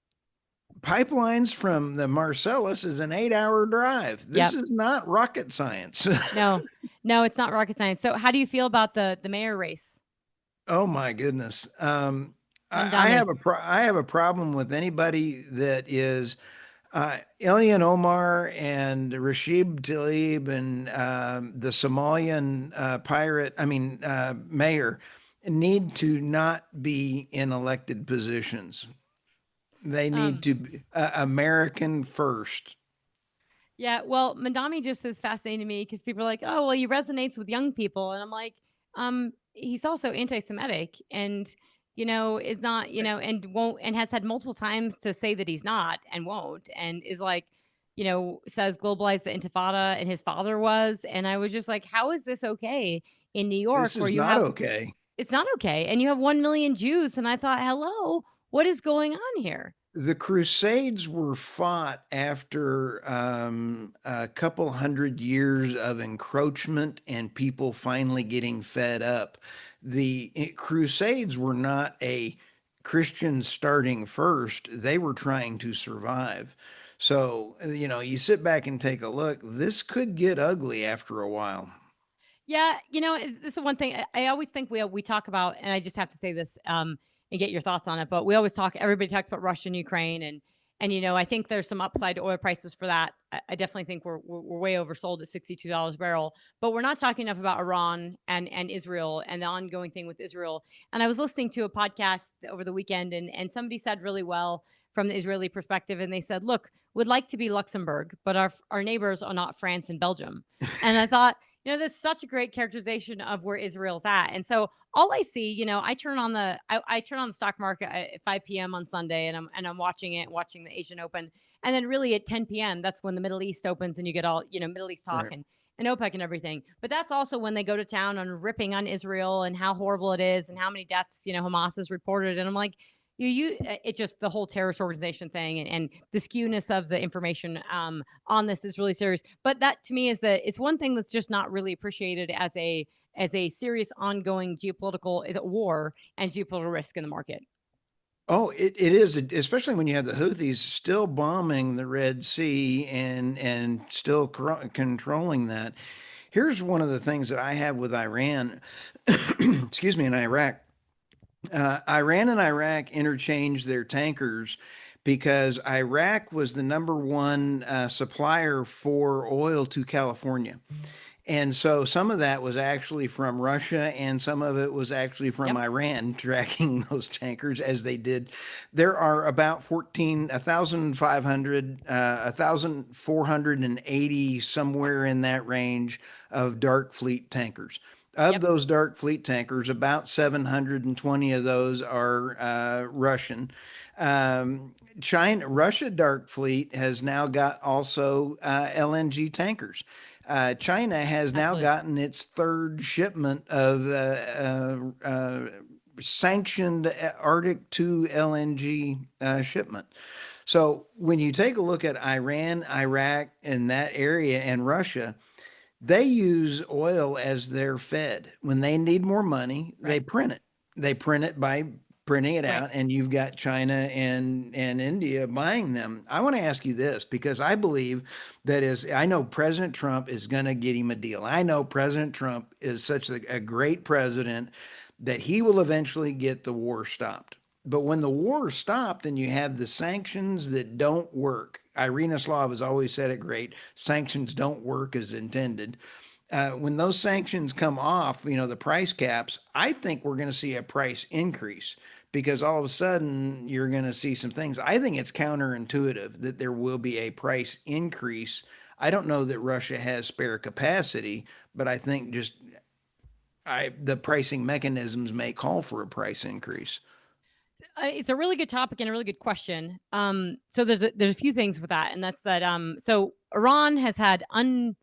Pipelines from the Marcellus is an 8-hour drive. This Yep. is not rocket science. No, no, it's not rocket science. So how do you feel about the mayor race? Oh my goodness. Mamdani. I have a problem with anybody that is Ilyan Omar and Rashid Tlaib and the Somalian mayor need to not be in elected positions. They need Um, to be American first. Yeah, well, Madami just is fascinating to me because people are like, "Oh, well, he resonates with young people," and I'm like, he's also anti-Semitic, and is not, and won't, and has had multiple times to say that he's not, and won't, and is like, says globalize the Intifada, and his father was, and I was just like, how is this okay in New York This where is you not have okay. it's not okay, and you have 1 million Jews, and I thought, hello, what is going on here? The Crusades were fought after a couple hundred years of encroachment and people finally getting fed up. The Crusades were not a Christian starting first, they were trying to survive. So, you sit back and take a look, this could get ugly after a while. Yeah, this is one thing I always think we talk about, and I just have to say this and get your thoughts on it. But we always talk. Everybody talks about Russia and Ukraine, and I think there's some upside to oil prices for that. I definitely think we're way oversold at $62 a barrel. But we're not talking enough about Iran and Israel and the ongoing thing with Israel. And I was listening to a podcast over the weekend, and somebody said really well from the Israeli perspective, and they said, "Look, we'd like to be Luxembourg, but our neighbors are not France and Belgium." And I thought, that's such a great characterization of where Israel's at. And so all I see, I turn on the stock market at 5 p.m. on Sunday, and I'm watching the Asian Open. And then really at 10 p.m., that's when the Middle East opens and you get all, Middle East talk Right. and OPEC and everything. But that's also when they go to town on ripping on Israel and how horrible it is and how many deaths, Hamas has reported. And I'm like, it's just the whole terrorist organization thing, and the skewness of the information on this is really serious. But that to me is that it's one thing that's just not really appreciated as a serious ongoing geopolitical is a war and geopolitical risk in the market. Oh, it is, especially when you have the Houthis still bombing the Red Sea and still controlling that. Here's one of the things that I have with Iran, excuse me, in Iraq. Iran and Iraq interchanged their tankers because Iraq was the number one supplier for oil to California. And so some of that was actually from Russia and some of it was actually from Yep. Iran tracking those tankers as they did. There are about 1,500, 1,480, somewhere in that range of dark fleet tankers. Of Yep. those dark fleet tankers, about 720 of those are Russian. Russia dark fleet has now got also LNG tankers. China has now Absolutely. gotten its third shipment of sanctioned Arctic 2 LNG shipment. So when you take a look at Iran, Iraq, and that area, and Russia, they use oil as their fed. When they need more money, they Right. print it. They print it by printing it Right. out, and you've got China and India buying them. I want to ask you this because I believe I know President Trump is going to get him a deal. I know President Trump is such a great president that he will eventually get the war stopped. But when the war is stopped and you have the sanctions that don't work, Irina Slav has always said it great, sanctions don't work as intended. When those sanctions come off, the price caps, I think we're going to see a price increase because all of a sudden you're going to see some things. I think it's counterintuitive that there will be a price increase. I don't know that Russia has spare capacity, but I think just the pricing mechanisms may call for a price increase. It's a really good topic and a really good question. So there's a few things with that, and that's that. So Iran has had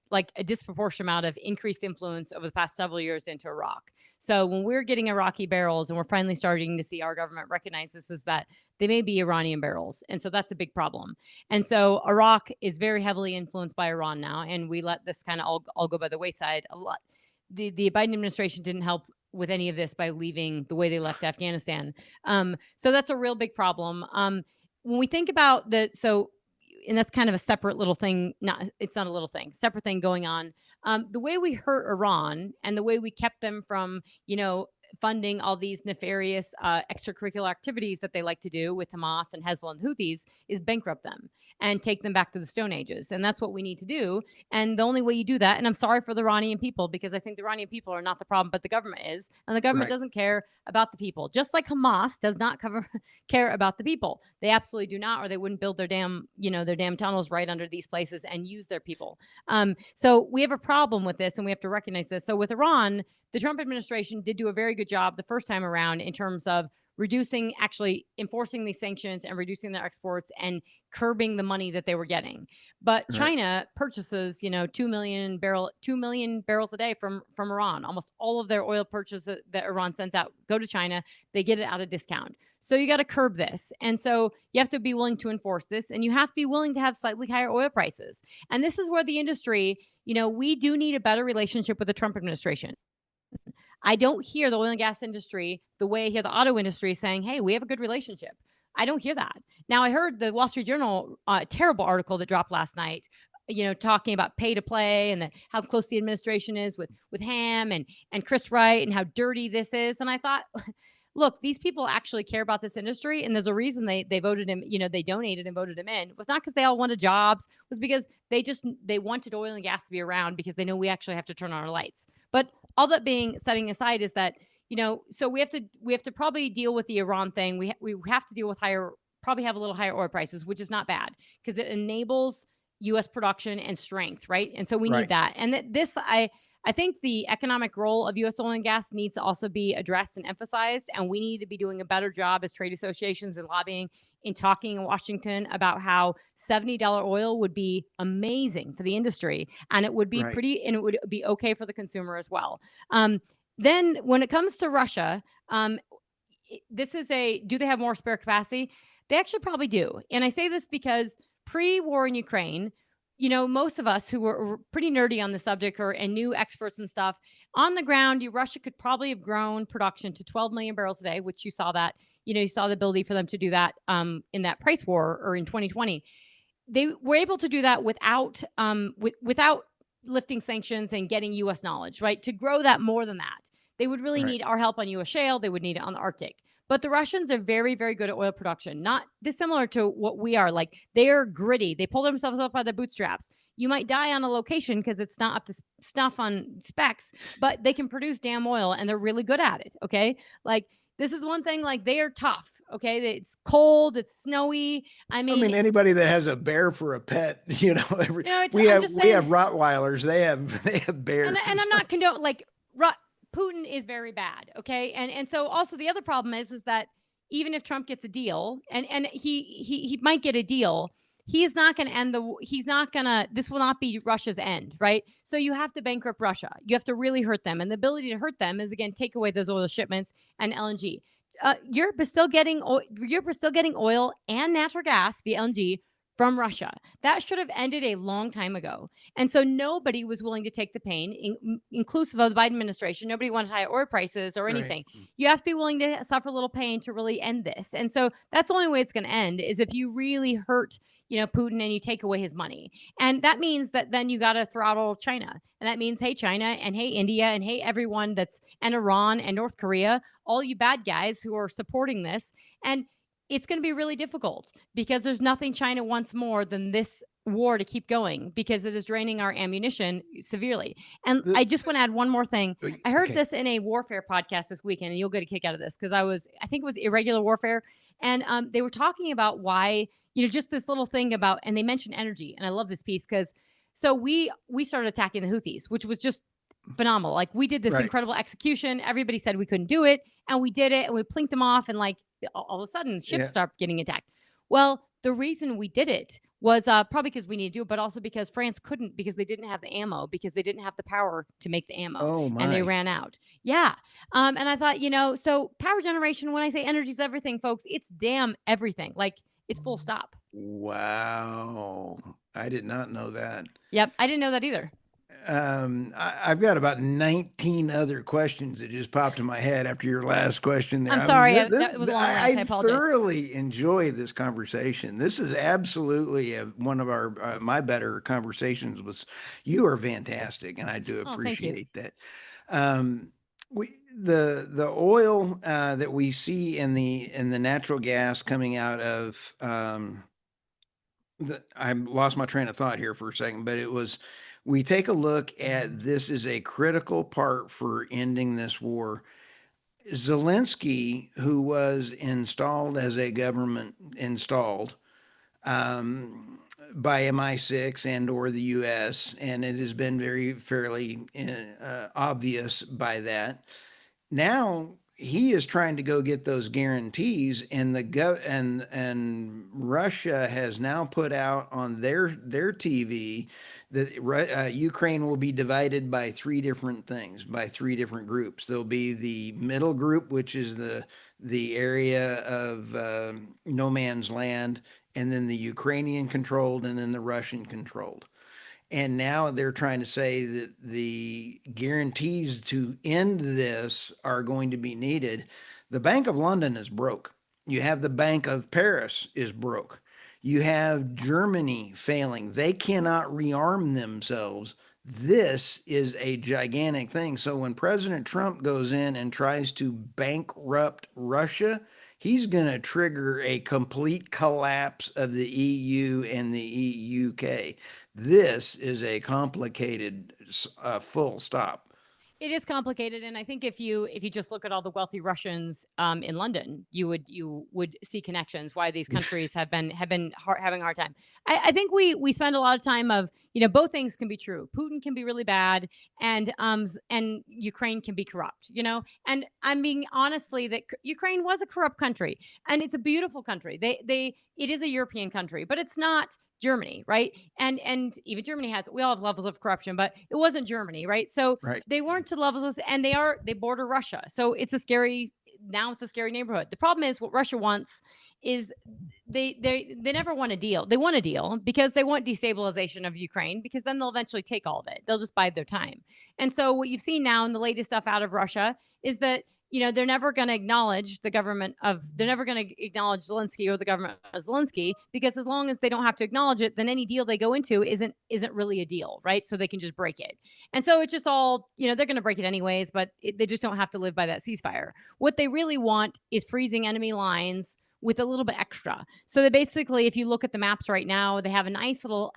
like a disproportionate amount of increased influence over the past several years into Iraq. So when we're getting Iraqi barrels, and we're finally starting to see our government recognize this, is that they may be Iranian barrels, and so that's a big problem. And so Iraq is very heavily influenced by Iran now, and we let this kind of all go by the wayside a lot. The Biden administration didn't help with any of this by leaving the way they left Afghanistan. So that's a real big problem. when we think about and that's kind of a separate little thing. It's not a little thing, separate thing going on. The way we hurt Iran and the way we kept them from, funding all these nefarious extracurricular activities that they like to do with Hamas and Hezbollah and Houthis is bankrupt them and take them back to the Stone Ages. And that's what we need to do. And the only way you do that, and I'm sorry for the Iranian people, because I think the Iranian people are not the problem, but the government is. And the government doesn't care about the people, just like Hamas does not care about the people. They absolutely do not, or they wouldn't build their damn tunnels right under these places and use their people. So we have a problem with this, and we have to recognize this. So with Iran, the Trump administration did do a very good job the first time around in terms of actually enforcing these sanctions and reducing their exports and curbing the money that they were getting. But China purchases, 2 million barrels a day from Iran. Almost all of their oil purchases that Iran sends out go to China. They get it at a discount. So you got to curb this. And so you have to be willing to enforce this, and you have to be willing to have slightly higher oil prices. And this is where the industry, we do need a better relationship with the Trump administration. I don't hear the oil and gas industry the way I hear the auto industry saying, hey, we have a good relationship. I don't hear that. Now, I heard the Wall Street Journal terrible article that dropped last night, talking about pay to play and how close the administration is with Ham and Chris Wright and how dirty this is. And I thought, look, these people actually care about this industry, and there's a reason they voted him, they donated and voted him in. It was not because they all wanted jobs. It was because they wanted oil and gas to be around because they know we actually have to turn on our lights. But all that being setting aside is that, so we have to probably deal with the Iran thing. We have to deal with probably have a little higher oil prices, which is not bad because it enables U.S. production and strength, right? And so we need that. And I think the economic role of U.S. oil and gas needs to also be addressed and emphasized, and we need to be doing a better job as trade associations and lobbying in talking in Washington about how $70 oil would be amazing for the industry, and it would be and it would be okay for the consumer as well. Then when it comes to Russia, do they have more spare capacity? They actually probably do. And I say this because pre-war in Ukraine, most of us who were pretty nerdy on the subject and new experts and stuff on the ground, Russia could probably have grown production to 12 million barrels a day, which you saw that, you saw the ability for them to do that in that price war or in 2020. They were able to do that without lifting sanctions and getting U.S. knowledge, right? To grow that more than that, they would really need our help on U.S. shale. They would need it on the Arctic. But the Russians are very, very good at oil production, not dissimilar to what we are. Like, they are gritty. They pull themselves up by their bootstraps. You might die on a location because it's not up to snuff on specs, but they can produce damn oil, and they're really good at it, okay? Like, this is one thing, like, they are tough, okay? It's cold, it's snowy. I mean, anybody that has a bear for a pet, we have Rottweilers, they have bears. And I'm not condoning, like, Putin is very bad, okay? And so also the other problem is that even if Trump gets a deal, and he might get a deal, he's not going to end this will not be Russia's end, right? So you have to bankrupt Russia. You have to really hurt them. And the ability to hurt them is, again, take away those oil shipments and LNG. Europe is still getting oil and natural gas via LNG from Russia. That should have ended a long time ago. And so nobody was willing to take the pain, inclusive of the Biden administration. Nobody wanted higher oil prices or anything. You have to be willing to suffer a little pain to really end this. And so that's the only way it's going to end, is if you really hurt, Putin, and you take away his money. And that means that then you got to throttle China. And that means, hey, China, and hey, India, and hey, everyone and Iran and North Korea, all you bad guys who are supporting this. And it's going to be really difficult because there's nothing China wants more than this war to keep going, because it is draining our ammunition severely. And I just want to add one more thing. I heard this in a warfare podcast this weekend, and you'll get a kick out of this because I think it was Irregular Warfare. And they were talking about why, just this little thing about, and they mentioned energy. And I love this piece because we started attacking the Houthis, which was just phenomenal. Like, we did this incredible execution. Everybody said we couldn't do it, and we did it, and we plinked them off, and like, all of a sudden ships start getting attacked. Well, the reason we did it was probably because we needed to do it, but also because France couldn't, because they didn't have the ammo, because they didn't have the power to make the ammo, and they ran out. Yeah. And I thought, so power generation, when I say energy is everything, folks, it's damn everything. Like, it's full stop. Wow. I did not know that. Yep. I didn't know that either. I've got about 19 other questions that just popped in my head after your last question there. I'm I mean, sorry, that was a long rant. I I apologize. thoroughly enjoy this conversation. This is absolutely one of my better conversations. Was You are fantastic, and I do Oh, thank you. appreciate that. Um, the oil that we see in the natural gas coming out of I lost my train of thought here for a second, but it was, we take a look at this is a critical part for ending this war. Zelensky, who was installed as a government installed um, by MI6 and or the U.S., and it has been very fairly obvious by that. Now he is trying to go get those guarantees, and and Russia has now put out on their TV that Ukraine will be divided by three different things, by three different groups. There'll be the middle group, which is the area of no man's land, and then the Ukrainian controlled, and then the Russian controlled. And now they're trying to say that the guarantees to end this are going to be needed. The Bank of London is broke. You have the Bank of Paris is broke. You have Germany failing. They cannot rearm themselves. This is a gigantic thing. So when President Trump goes in and tries to bankrupt Russia, he's going to trigger a complete collapse of the EU and the EUK. This is a complicated full stop. It is complicated, and I think if you just look at all the wealthy Russians in London, you would see connections why these countries having a hard time. I think we spend a lot of time of both things can be true. Putin can be really bad, and Ukraine can be corrupt. And I'm being honestly that Ukraine was a corrupt country, and it's a beautiful country. It is a European country, but it's not Germany, right? And even Germany we all have levels of corruption, but it wasn't Germany, right? So Right. they weren't to levels, and they border Russia. So it's a scary neighborhood. The problem is what Russia wants is they never want a deal. They want a deal because they want destabilization of Ukraine, because then they'll eventually take all of it. They'll just bide their time. And so what you've seen now in the latest stuff out of Russia is that they're never going to acknowledge they're never going to acknowledge Zelensky or the government of Zelensky, because as long as they don't have to acknowledge it, then any deal they go into isn't really a deal, right? So they can just break it. And so it's just all, they're going to break it anyways, but they just don't have to live by that ceasefire. What they really want is freezing enemy lines with a little bit extra. So they basically, if you look at the maps right now, they have a nice little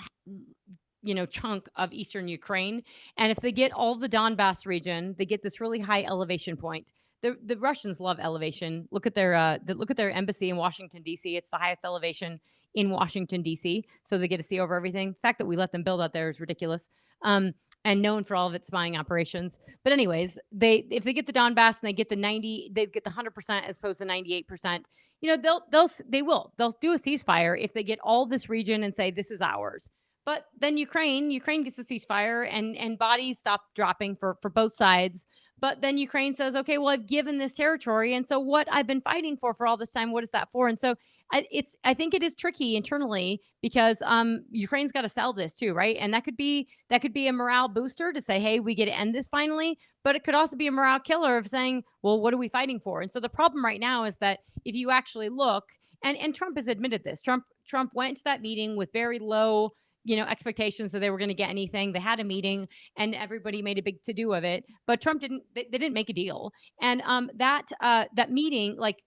chunk of eastern Ukraine. And if they get all of the Donbass region, they get this really high elevation point. The Russians love elevation. Look at their embassy in Washington, D.C. It's the highest elevation in Washington, D.C. So they get to see over everything. The fact that we let them build out there is ridiculous. And known for all of its spying operations. But anyways, if they get the Donbass and they get the 100% as opposed to 98%, they'll do a ceasefire if they get all this region and say this is ours. But then Ukraine gets a ceasefire, and bodies stop dropping for both sides. But then Ukraine says, okay, well, I've given this territory, and so what I've been fighting for all this time, what is that for? And so I think it is tricky internally, because Ukraine's got to sell this too, right? And that could be a morale booster to say, hey, we get to end this finally. But it could also be a morale killer of saying, well, what are we fighting for? And so the problem right now is that if you actually look, and Trump has admitted this, Trump went to that meeting with very low expectations that they were going to get anything. They had a meeting and everybody made a big to-do of it, but Trump they didn't make a deal. And that meeting, like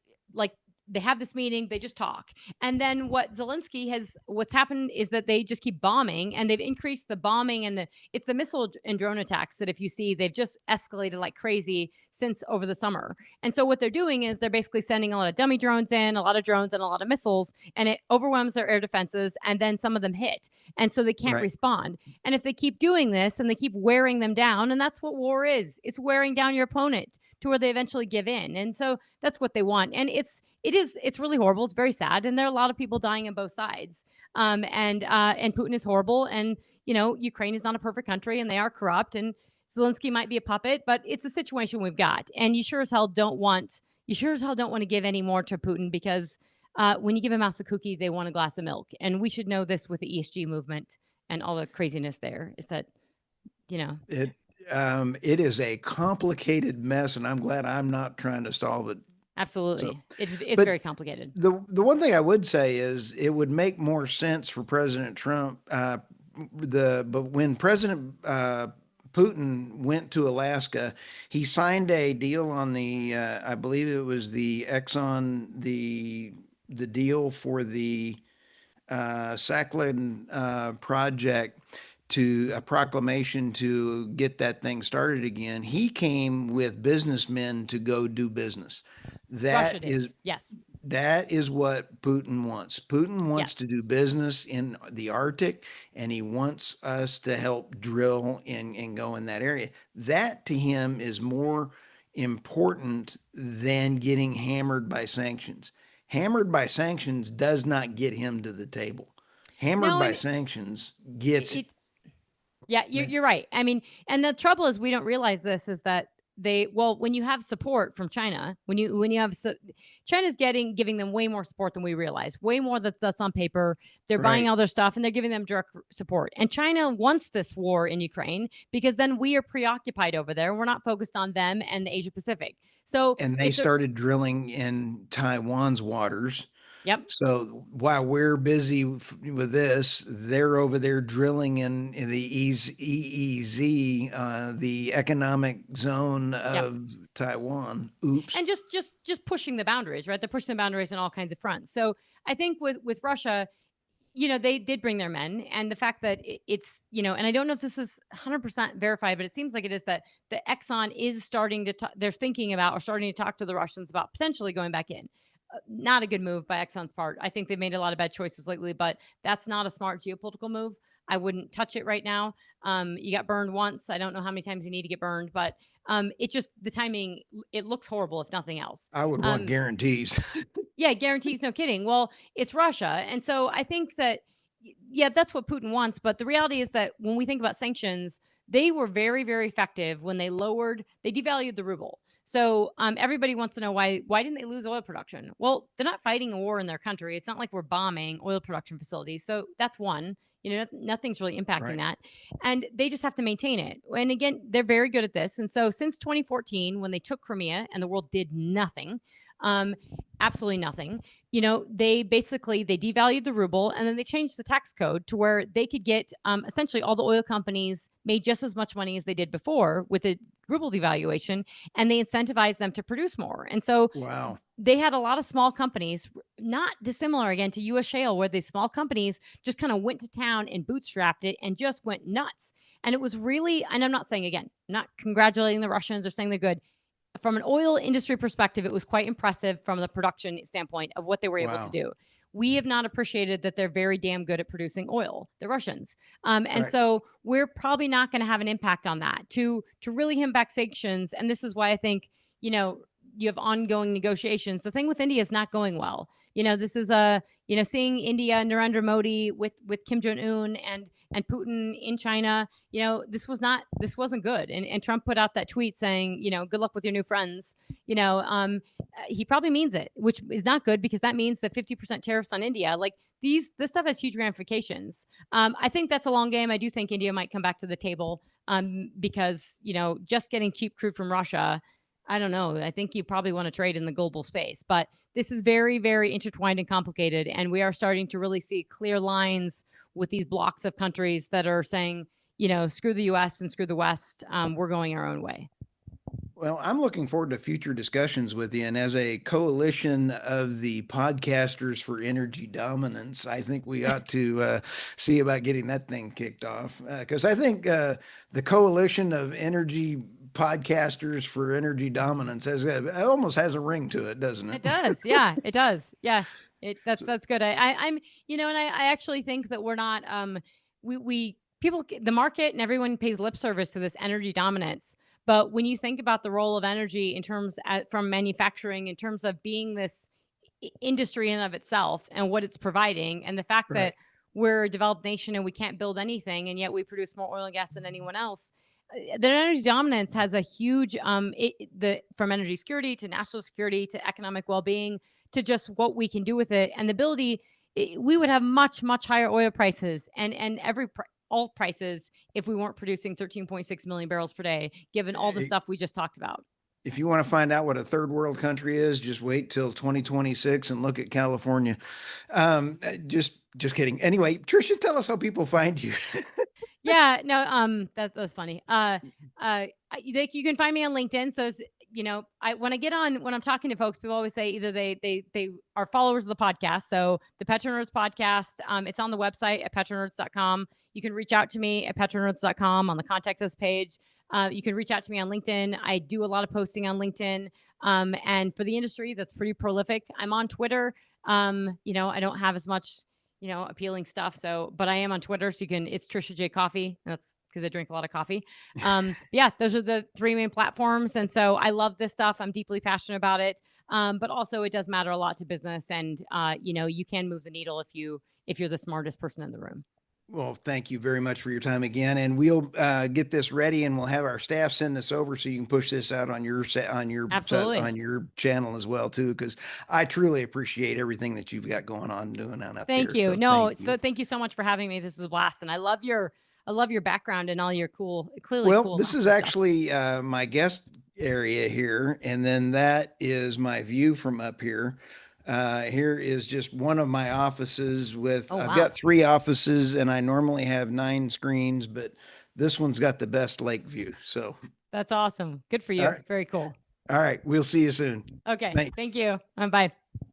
they have this meeting, they just talk. And then what's happened is that they just keep bombing, and they've increased the bombing, and it's the missile and drone attacks that, if you see, they've just escalated like crazy since over the summer. And so what they're doing is they're basically sending a lot of dummy drones in, a lot of drones and a lot of missiles, and it overwhelms their air defenses, and then some of them hit. And so they can't Right. respond. And if they keep doing this and they keep wearing them down, and that's what war is, it's wearing down your opponent to where they eventually give in. And so that's what they want. And it's really horrible. It's very sad. And there are a lot of people dying on both sides. And Putin is horrible. And, Ukraine is not a perfect country, and they are corrupt, and Zelensky might be a puppet, but it's a situation we've got. And you sure as hell don't want to give any more to Putin, because when you give a mouse a cookie, they want a glass of milk. And we should know this with the ESG movement and all the craziness there, is that you know, It it is a complicated mess, and I'm glad I'm not trying to solve it. So, absolutely. It's but very complicated. the one thing I would say is it would make more sense for President Trump. But when President Putin went to Alaska, he signed a deal on the I believe it was the Exxon the deal for the Sakhalin project to a proclamation to get that thing started again. He came with businessmen to go do business. Russia That did. is Yes. that is what Putin wants. Putin wants Yes. to do business in the Arctic, and he wants us to help drill and go in that area. That to him is more important than getting hammered by sanctions. Hammered by sanctions does not get him to the table. Hammered No, by and sanctions gets. it yeah, you're right. I mean, and the trouble is we don't realize this is that when you have support from China, when you have China's giving them way more support than we realize, way more that's on paper. They're buying Right. all their stuff and they're giving them direct support. And China wants this war in Ukraine because then we are preoccupied over there and we're not focused on them and the Asia Pacific. So And they it's a started drilling in Taiwan's waters. yep. So while we're busy with this, they're over there drilling in the EEZ, the economic zone Yep. of Taiwan. Oops. And just pushing the boundaries, right? They're pushing the boundaries on all kinds of fronts. So I think with Russia, they did bring their men, and the fact that it's and I don't know if this is 100% verified, but it seems like it is that the Exxon is starting to they're thinking about or starting to talk to the Russians about potentially going back in. Not a good move by Exxon's part. I think they've made a lot of bad choices lately, but that's not a smart geopolitical move. I wouldn't touch it right now. You got burned once. I don't know how many times you need to get burned, but it's just the timing. It looks horrible if nothing else. I would want Um, guarantees. yeah, guarantees, no kidding. Well, it's Russia. And so I think that, yeah, that's what Putin wants. But the reality is that when we think about sanctions, they were very, very effective when they devalued the ruble. So everybody wants to know why didn't they lose oil production? Well, they're not fighting a war in their country. It's not like we're bombing oil production facilities. So that's one. Nothing's really impacting Right. that. And they just have to maintain it. And again, they're very good at this. And so since 2014, when they took Crimea and the world did nothing, um, absolutely nothing. They devalued the ruble and then they changed the tax code to where they could get essentially all the oil companies made just as much money as they did before with the ruble devaluation, and they incentivized them to produce more. And so Wow. they had a lot of small companies, not dissimilar again to US Shale, where these small companies just kind of went to town and bootstrapped it and just went nuts. And it was really, and I'm not saying again, not congratulating the Russians or saying they're good, from an oil industry perspective, it was quite impressive from the production standpoint of what they were able to Wow. do. We have not appreciated that they're very damn good at producing oil, the Russians, and Right. so we're probably not going to have an impact on that. To really hem back sanctions, and this is why I think you have ongoing negotiations. The thing with India is not going well. This is seeing India, Narendra Modi with Kim Jong Un and Putin in China. This wasn't good. And Trump put out that tweet saying, good luck with your new friends. He probably means it, which is not good because that means that 50% tariffs on India, like this stuff has huge ramifications. I think that's a long game. I do think India might come back to the table because, just getting cheap crude from Russia, I don't know. I think you probably want to trade in the global space, but this is very, very intertwined and complicated. And we are starting to really see clear lines with these blocks of countries that are saying, screw the US and screw the West. We're going our own way. Well, I'm looking forward to future discussions with you. And as a coalition of the podcasters for energy dominance, I think we ought to see about getting that thing kicked off. Because I think the coalition of energy podcasters for energy dominance almost has a ring to it, doesn't it? It does. Yeah, it does. Yeah. So, That's good. I'm, and I actually think that we're not, we people, the market and everyone pays lip service to this energy dominance. But when you think about the role of energy in terms from manufacturing, in terms of being this industry in and of itself and what it's providing, and the fact right. that we're a developed nation and we can't build anything, and yet we produce more oil and gas than anyone else. The energy dominance has a huge from energy security to national security to economic well-being to just what we can do with it and the ability. We would have much higher oil prices and all prices if we weren't producing 13.6 million barrels per day, given all the stuff we just talked about. If you want to find out what a third world country is, just wait till 2026 and look at California. Just kidding. Anyway, Trisha, tell us how people find you. Yeah, no, that's funny. You can find me on LinkedIn. So, when I'm talking to folks, people always say either they are followers of the podcast. So the PetroNerds podcast, it's on the website at petronerds.com. You can reach out to me at petronerds.com on the contact us page. You can reach out to me on LinkedIn. I do a lot of posting on LinkedIn. And for the industry, that's pretty prolific. I'm on Twitter. I don't have as much appealing stuff. So, but I am on Twitter. So it's Trisha J Coffee. That's because I drink a lot of coffee. Yeah, those are the three main platforms. And so I love this stuff. I'm deeply passionate about it. But also it does matter a lot to business. And, you can move the needle if you're the smartest person in the room. Well, thank you very much for your time again, and we'll get this ready, and we'll have our staff send this over so you can push this out on your Absolutely. on your channel as well too. Because I truly appreciate everything that you've got going on and doing out Thank there. you. So Thank you so much for having me. This is a blast, and I love your background and all your clearly Well, cool. this is stuff. actually my guest area here, and then that is my view from up here. Here is just one of my offices I've got 3 offices, and I normally have 9 screens, but this one's got the best lake view. So That's awesome. Good for you. all right. Very cool. All right. We'll see you soon. Okay. Thanks. Thank you. Bye.